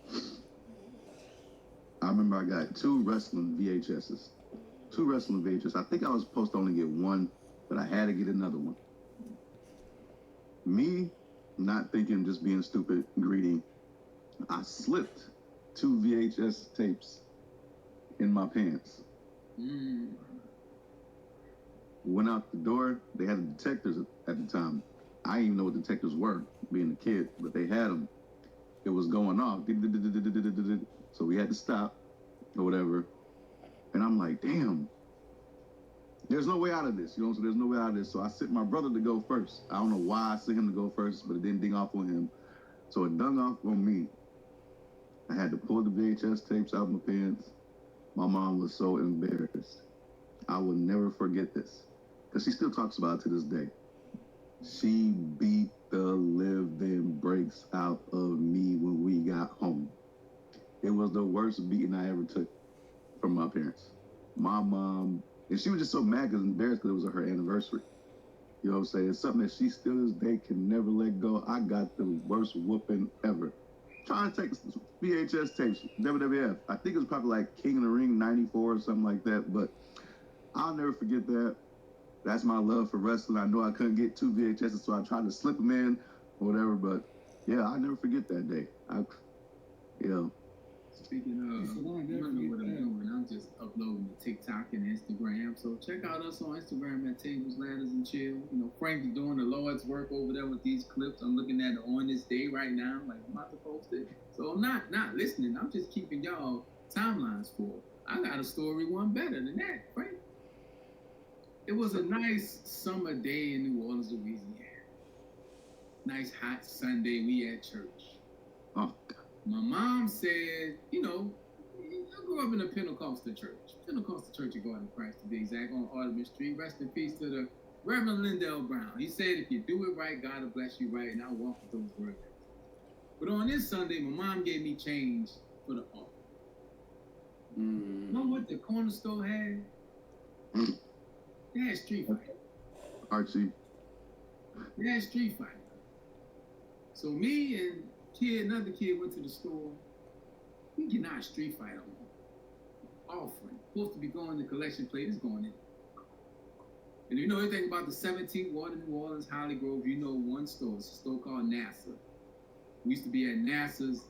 F: I remember I got two wrestling VHSs. I think I was supposed to only get one, but I had to get another one. Me, not thinking, just being stupid, greedy, I slipped two VHS tapes in my pants. Went out the door. They had detectors at the time. I didn't even know what detectors were, being a kid, but they had them. It was going off. So we had to stop or whatever. And I'm like, damn, there's no way out of this. You know, so there's no way out of this. So I sent my brother to go first. I don't know why I sent him to go first, but it didn't ding off on him. So it dung off on me. I had to pull the VHS tapes out of my pants. My mom was so embarrassed. I will never forget this, because she still talks about it to this day. She beat the living brakes out of me when we got home. It was the worst beating I ever took from my parents. My mom, and she was just so mad because embarrassed because it was her anniversary. You know what I'm saying? It's something that she still this day can never let go. I got the worst whooping ever. trying to take VHS tapes, WWF. I think it was probably like King of the Ring '94 or something like that. But I'll never forget that. That's my love for wrestling. I know I couldn't get 2 VHSs, so I tried to slip them in or whatever. But yeah, I'll never forget that day.
D: Speaking of, you know what I'm doing. I'm just uploading to TikTok and Instagram. So check out us on Instagram at Tables, Ladders, and Chill. You know, Frank's doing the Lord's work over there with these clips. I'm looking at it on this day right now. Like, I'm about to post it. So I'm not listening. I'm just keeping y'all timelines full. I got a story one better than that, Frank. It was a nice summer day in New Orleans, Louisiana. Nice hot Sunday. We at church.
F: Oh.
D: My mom said, you know, I grew up in a Pentecostal church of God in Christ, to be exact, on Artemis Street. Rest in peace to the Reverend Lindell Brown. He said, if you do it right, God will bless you right, and I walk with those words. But on this Sunday, my mom gave me change for the offering. You know what the corner store had? They had Street Fighter.
F: Archie.
D: They had Street Fighter. So me and another kid went to the store. We getting our Street Fighter on. Offering. Supposed to be going to collection plate. It's going in. And if you know anything about the 17th Ward in New Orleans, Holly Grove, you know one store. It's a store called NASA. We used to be at NASA's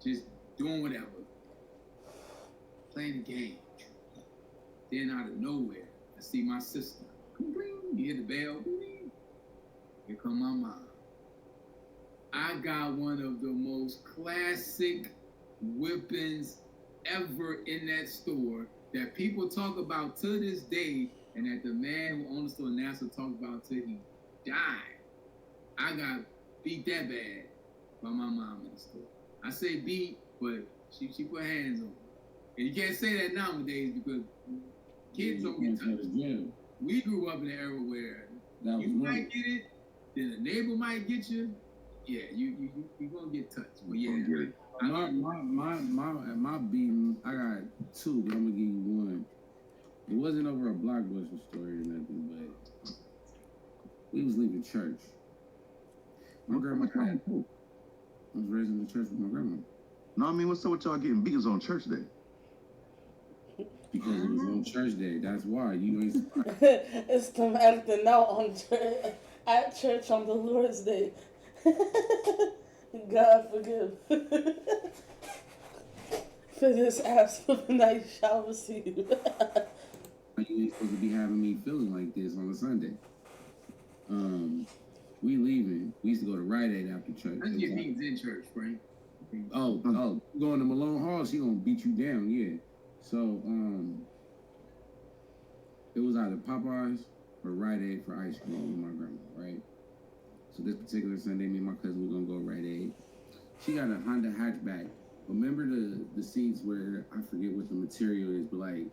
D: just doing whatever. Playing the game. Then out of nowhere, I see my sister. You hear the bell. Here come my mom. I got one of the most classic whippings ever in that store that people talk about to this day, and that the man who owned the store, NASA, talked about till he died. I got beat that bad by my mom in the store. I say beat, but she put hands on me. And you can't say that nowadays because kids don't get touched. We grew up in an era where you might get it, then a neighbor might get you. Yeah, you gonna get touched. But yeah,
E: my beating, I got 2, but I'm gonna give you 1. It wasn't over a Blockbuster story or nothing, but we was leaving church. My grandma I was raised in the church with my grandma.
F: No, I mean, what's up with y'all getting beaters on church day?
E: Because it was on church day. That's why you ain't.
B: It's them acting out on at church on the Lord's Day. God forgive. For this ass whooping I shall receive.
E: You ain't supposed to be having me feeling like this on a Sunday. We leaving. We used to go to Rite Aid after church.
D: Let's get beats in church, Frank.
E: Oh, going to Malone Hall, she gonna beat you down, yeah. So, it was either Popeyes or Rite Aid for ice cream with my grandma, right? So this particular Sunday, me and my cousin were gonna go Rite Aid. She got a Honda hatchback. Remember the seats where, I forget what the material is, but like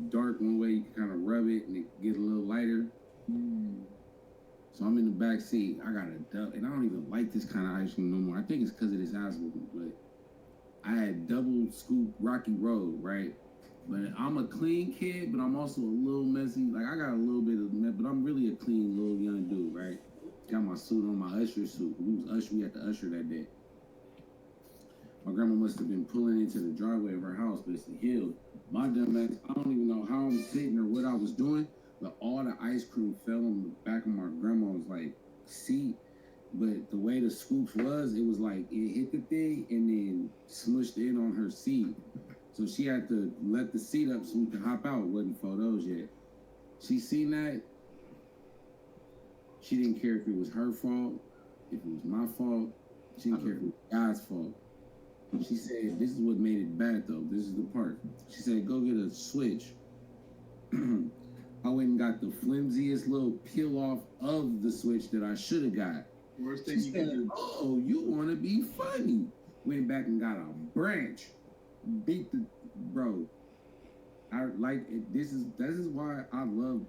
E: dark one way, you can kind of rub it and it get a little lighter. So I'm in the back seat. I got a double, and I don't even like this kind of ice cream no more. I think it's because of this ass whooping, but I had double scoop Rocky Road, right? But I'm a clean kid, but I'm also a little messy. Like, I got a little bit of mess, but I'm really a clean little young dude, right? Got my suit on, my usher suit. We had to usher that day. My grandma must have been pulling into the driveway of her house, but it's a hill. My dumb ass, I don't even know how I'm sitting or what I was doing, but all the ice cream fell on the back of my grandma's, like, seat. But the way the scoops was, it was like it hit the thing and then smushed in on her seat. So she had to let the seat up so we could hop out. It wasn't photos yet. She seen that. She didn't care if it was her fault, if it was my fault. She didn't care if it was God's fault. She said, this is what made it bad, though. This is the part. She said, go get a switch. I went and got the flimsiest little peel off of the switch that I should have got.
D: Worst thing you can do.
E: Oh, you want to be funny. Went back and got a branch. Beat the... Bro. I like it. This is why I love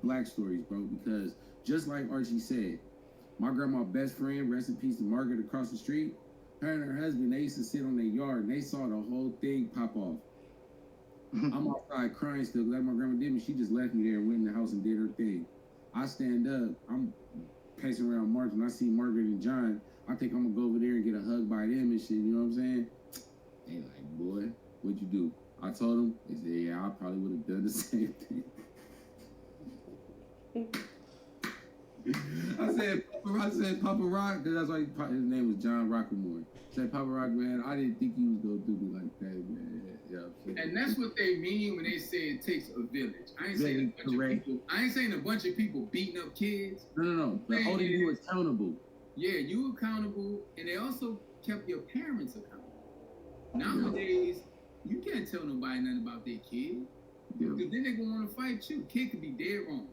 E: Black stories, bro. Because just like Archie said, my grandma's best friend, rest in peace to Margaret across the street, her and her husband, they used to sit on their yard and they saw the whole thing pop off. I'm outside crying still because like my grandma did me. She just left me there and went in the house and did her thing. I stand up. I'm pacing around March and I see Margaret and John I think I'm gonna go over there and get a hug by them and shit. You know what I'm saying? They like, boy, what'd you do? I told them. They said, yeah, I probably would have done the same thing. I said, Papa Rock, that's why his name was John Rockmore. I said, Papa Rock, man, I didn't think you was gonna do me like that, man. Yeah,
D: and that's what they mean when they say it takes a village. I ain't saying a bunch of people beating up kids.
E: No. They're holding you accountable.
D: Yeah, you accountable, and they also kept your parents accountable. Nowadays, you can't tell nobody nothing about their kid, because then they're gonna want to fight you. Kid could be dead wrong.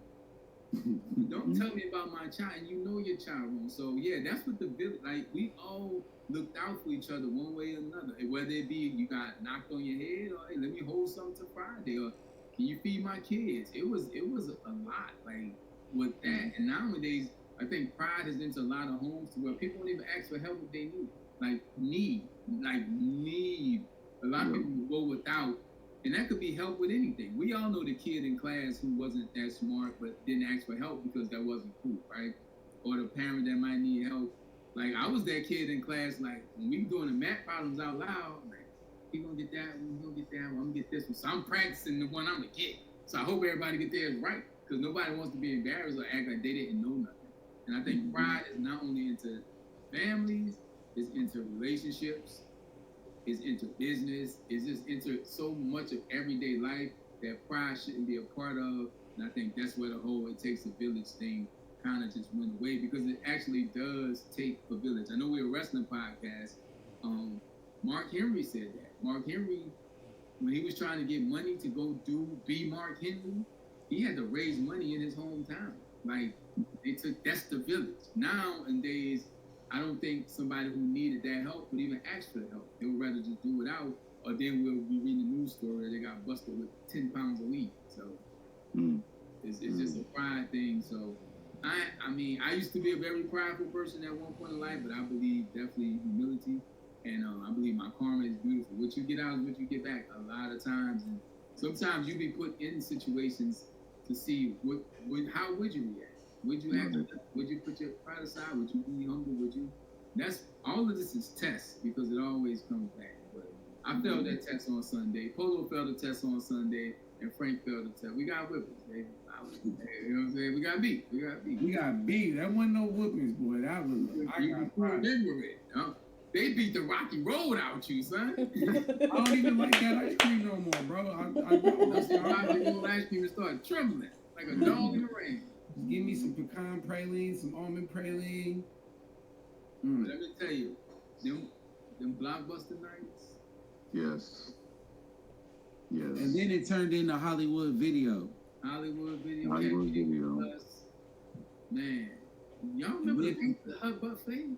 D: Don't tell me about my child, and you know your child wrong. So yeah, that's what the village, like, we all looked out for each other one way or another. Whether it be you got knocked on your head, or hey, let me hold something to Friday, or can you feed my kids? It was a lot, like, with that. And nowadays, I think pride is into a lot of homes to where people don't even ask for help if they need. Need. A lot of people will go without. And that could be help with anything. We all know the kid in class who wasn't that smart but didn't ask for help because that wasn't cool, right? Or the parent that might need help. Like, I was that kid in class, like, when we doing the math problems out loud, like, he gonna get that one, he gonna get that one, I'm gonna get this one. So I'm practicing the one I'm gonna get. So I hope everybody get theirs right, because nobody wants to be embarrassed or act like they didn't know nothing. And I think pride is not only into families, it's into relationships, it's into business, it's just into so much of everyday life that pride shouldn't be a part of. And I think that's where the whole it takes a village thing kind of just went away, because it actually does take a village. I know we're a wrestling podcast. Mark Henry said that. Mark Henry, when he was trying to get money to go be Mark Henry, he had to raise money in his hometown. Like, that's the village. Nowadays, I don't think somebody who needed that help would even ask for the help. They would rather just do it out, or then we'll be reading the news story that they got busted with 10 pounds of weed. So it's just a pride thing. So I mean, I used to be a very prideful person at one point in life, but I believe definitely humility, and I believe my karma is beautiful. What you get out is what you get back a lot of times, and sometimes you be put in situations to see how would you react? Would you act? Would you put your pride aside? Would you be humble? Would you? That's all of this is tests, because it always comes back. But I failed that test on Sunday. Polo failed the test on Sunday, and Frank failed the test. We got whippings, baby. You know what I'm saying? We got beat. We got beat.
E: That wasn't no whoopings, boy. That was. I got pride.
D: They beat the Rocky Road out you, son.
E: I don't even like that ice cream no more, bro. I don't.
D: That's why I go ice cream and start trembling like a dog in the rain.
E: Just give me some pecan praline, some almond praline.
D: Let me tell you, them blockbuster nights.
F: Yes.
E: And then it turned into Hollywood Video.
F: Hollywood Video.
D: Man, y'all remember the Pizza Hut buffet?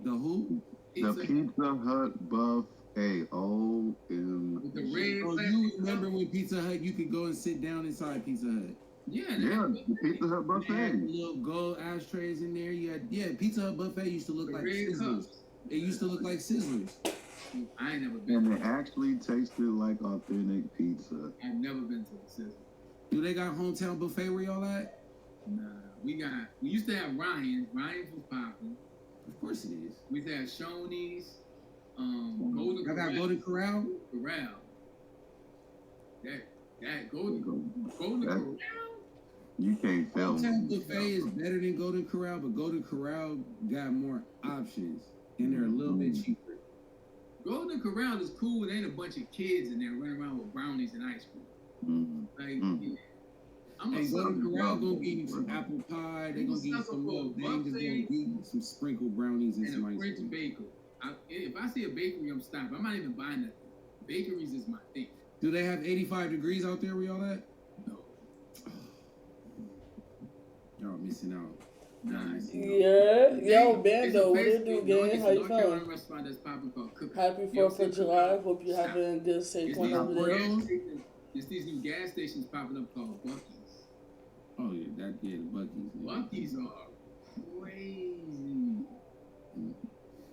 E: The who?
F: The Pizza Hut buffet.
D: With the red.
E: Oh, you remember when Pizza Hut, you could go and sit down inside Pizza Hut?
F: Yeah, the Pizza Hut buffet.
E: Little gold ashtrays in there. Pizza Hut buffet used to look like Sizzlers. It used to look like Sizzlers.
D: I ain't never been.
F: And it actually tasted like authentic pizza.
D: I've never been to the Sizzlers.
E: Do they got hometown buffet where y'all at?
D: Nah, we used to have Ryan's. Ryan's was popping.
E: Of course it is.
D: We used to have Shoney's, Golden Corral.
E: I got Golden Corral?
D: Corral. That Golden Corral.
F: You can't tell.
E: Hometown buffet is better than Golden Corral, but Golden Corral got more options, and they're a little bit cheaper.
D: Golden Corral is cool. There ain't a bunch of kids in there running around with brownies and ice cream.
E: Hey, Golden Corral gonna give you some apple pie. They gonna give you some little things. Gonna give you some sprinkled brownies and some ice cream.
D: French bagel. If I see a bakery, I'm stopping. I'm not even buying nothing. Bakeries is my thing.
E: Do they have 85 degrees out there where y'all at?
D: No.
E: Y'all missing out.
B: Yo, Bando, what it do, gang? How you feeling?
D: Restaurant that's popping called Cookout.
B: Happy 4th of July. Hope you're having a good, safe one over there.
D: It's these new gas stations popping up called Buc-ee's.
E: Oh, yeah, the Buc-ee's.
D: Buc-ee's are crazy.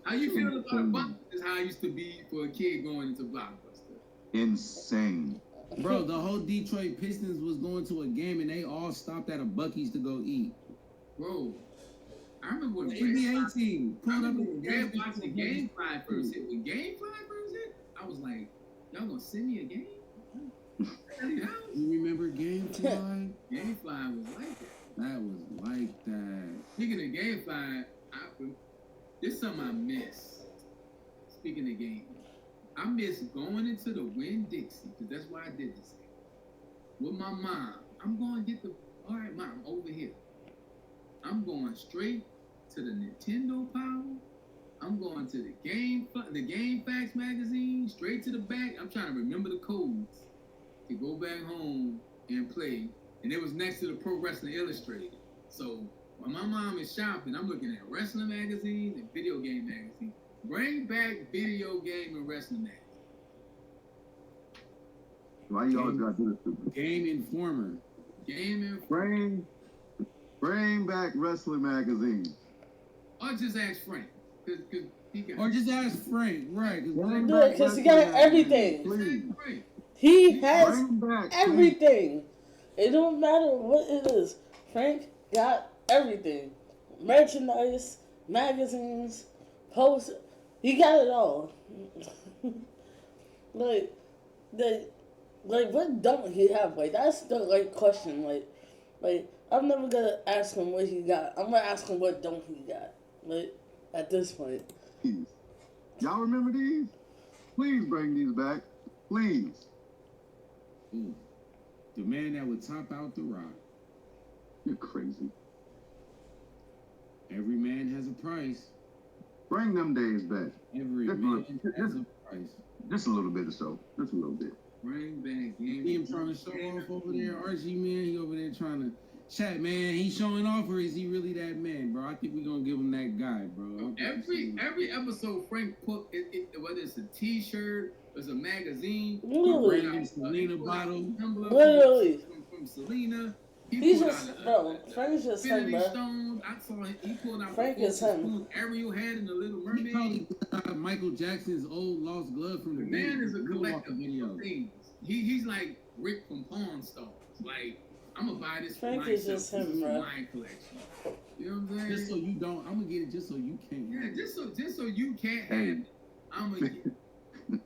D: How you feel about Buc-ee's is how I used to be for a kid going into Blockbuster.
F: Insane.
E: Bro, the whole Detroit Pistons was going to a game and they all stopped at a Buc-ee's to go eat.
D: Bro, I remember when
E: NBA team.
D: I remember when Red watched the GameFly first hit. When GameFly first hit, I was like, y'all gonna send me a game?
E: You remember GameFly?
D: GameFly was like that.
E: That was like that.
D: Speaking of GameFly, this is something I miss. Speaking of games, I miss going into the Winn-Dixie, because that's why I did this thing. With my mom, I'm going to get all right, mom, over here. I'm going straight to the Nintendo Power. I'm going to the Game Facts magazine, straight to the back. I'm trying to remember the codes to go back home and play. And it was next to the Pro Wrestling Illustrated. So when my mom is shopping, I'm looking at wrestling magazines and video game magazines. Bring back video game and wrestling magazines.
F: Why you always gotta do this?
E: Game Informer.
F: Bring back wrestling magazines.
D: Or just ask Frank.
E: Or just ask Frank, right?
B: Because he got everything. He has everything. It don't matter what it is. Frank got everything. Merchandise, magazines, posters. He got it all. Like what don't he have? Like, that's the question. Like I'm never gonna ask him what he got. I'm gonna ask him what don't he got. Like, at this point.
F: Y'all remember these? Please bring these back. Please.
E: Ooh. The man that would top out The Rock.
F: You're crazy.
E: Every man has a price.
F: Bring them days back.
E: Every man has a price.
F: Just a little bit or so. Just a little bit.
D: Bring back game.
E: Him trying to show off over there. RG, man, he over there trying to chat, man. He showing off, or is he really that man, bro? I think we're going to give him that guy, bro.
D: Every episode, Frank put, whether it's a t-shirt, it's a magazine,
B: Literally.
E: Selena bottle.
B: Literally.
D: From Selena.
B: He's just, bro, Frank's just him, bro.
D: Stones. I saw he pulled out
B: Frank is him.
D: Ariel had in the Little Mermaid.
E: He probably got Michael Jackson's old lost glove from the
D: man is a collector of things. He's like Rick from Pawn Stars. Like, I'm gonna buy this
B: Frank
D: for
B: is
D: myself.
B: just him, bro.
D: Wine collection. You know what I'm saying?
E: Just so you don't, I'm gonna get it just so you can't.
D: Yeah, just so you can't have it. I'm gonna get it.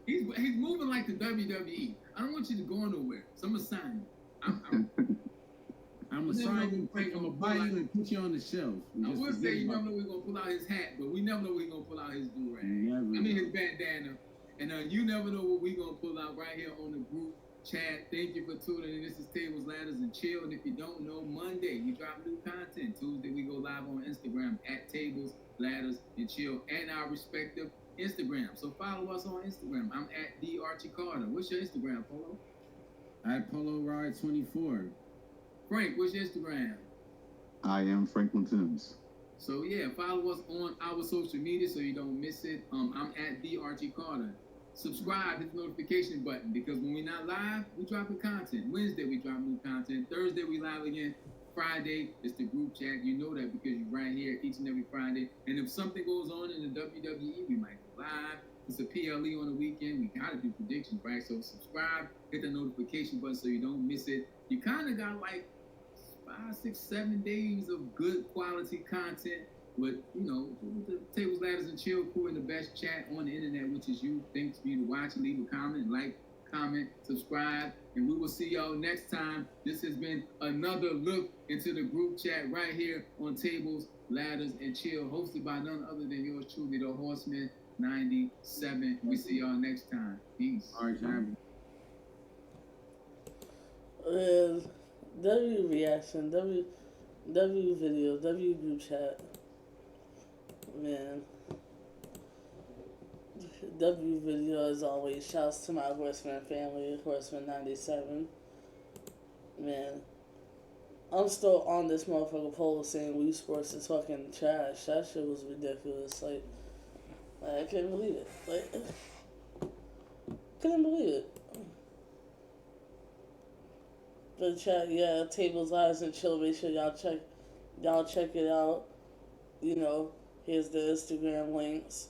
D: He's moving like the WWE. I don't want you to go nowhere. So I'm gonna sign you.
E: I'm gonna sign you. I'm gonna buy you and put you on the shelf.
D: I would say you never know we're gonna pull out his hat, but we never know we're gonna pull out his do-rag. His bandana. And you never know what we're gonna pull out right here on the group chat. Thank you for tuning in. This is Tables, Ladders, and Chill. And if you don't know, Monday we drop new content. Tuesday we go live on Instagram at Tables, Ladders, and Chill, and our respective Instagram. So follow us on Instagram. I'm at D Archie Carter. What's your Instagram, Polo?
E: At Polo Ride 24.
D: Frank, what's your Instagram?
F: I am Franklin Timms.
D: So yeah, follow us on our social media so you don't miss it. I'm at D Archie Carter. Subscribe, hit the notification button, because when we're not live, we dropping content. Wednesday we drop new content. Thursday we live again. Friday is the group chat. You know that because you're right here each and every Friday. And if something goes on in the WWE, we might go live. It's a PLE on the weekend. We gotta do predictions, right? So subscribe, hit the notification button so you don't miss it. You kind of got like 5, 6, 7 days of good quality content with, with the Tables, Ladders, and Chill crew and the best chat on the internet, which is you. Thanks for you to watch, leave a comment, comment, subscribe, and we will see y'all next time. This has been another look into the group chat right here on Tables, Ladders, and Chill, hosted by none other than yours truly, the Horseman 97. We see y'all next time. Peace.
E: All right, time.
B: W reaction, W video, W group chat. Man. W video as always. Shouts to my Horseman family, Horseman 97. Man. I'm still on this motherfucker poll saying Wii Sports is fucking trash. That shit was ridiculous. Like I couldn't believe it. Couldn't believe it. The chat, yeah, Tables, Lives, and Chill. Make sure y'all check it out. Here's the Instagram links.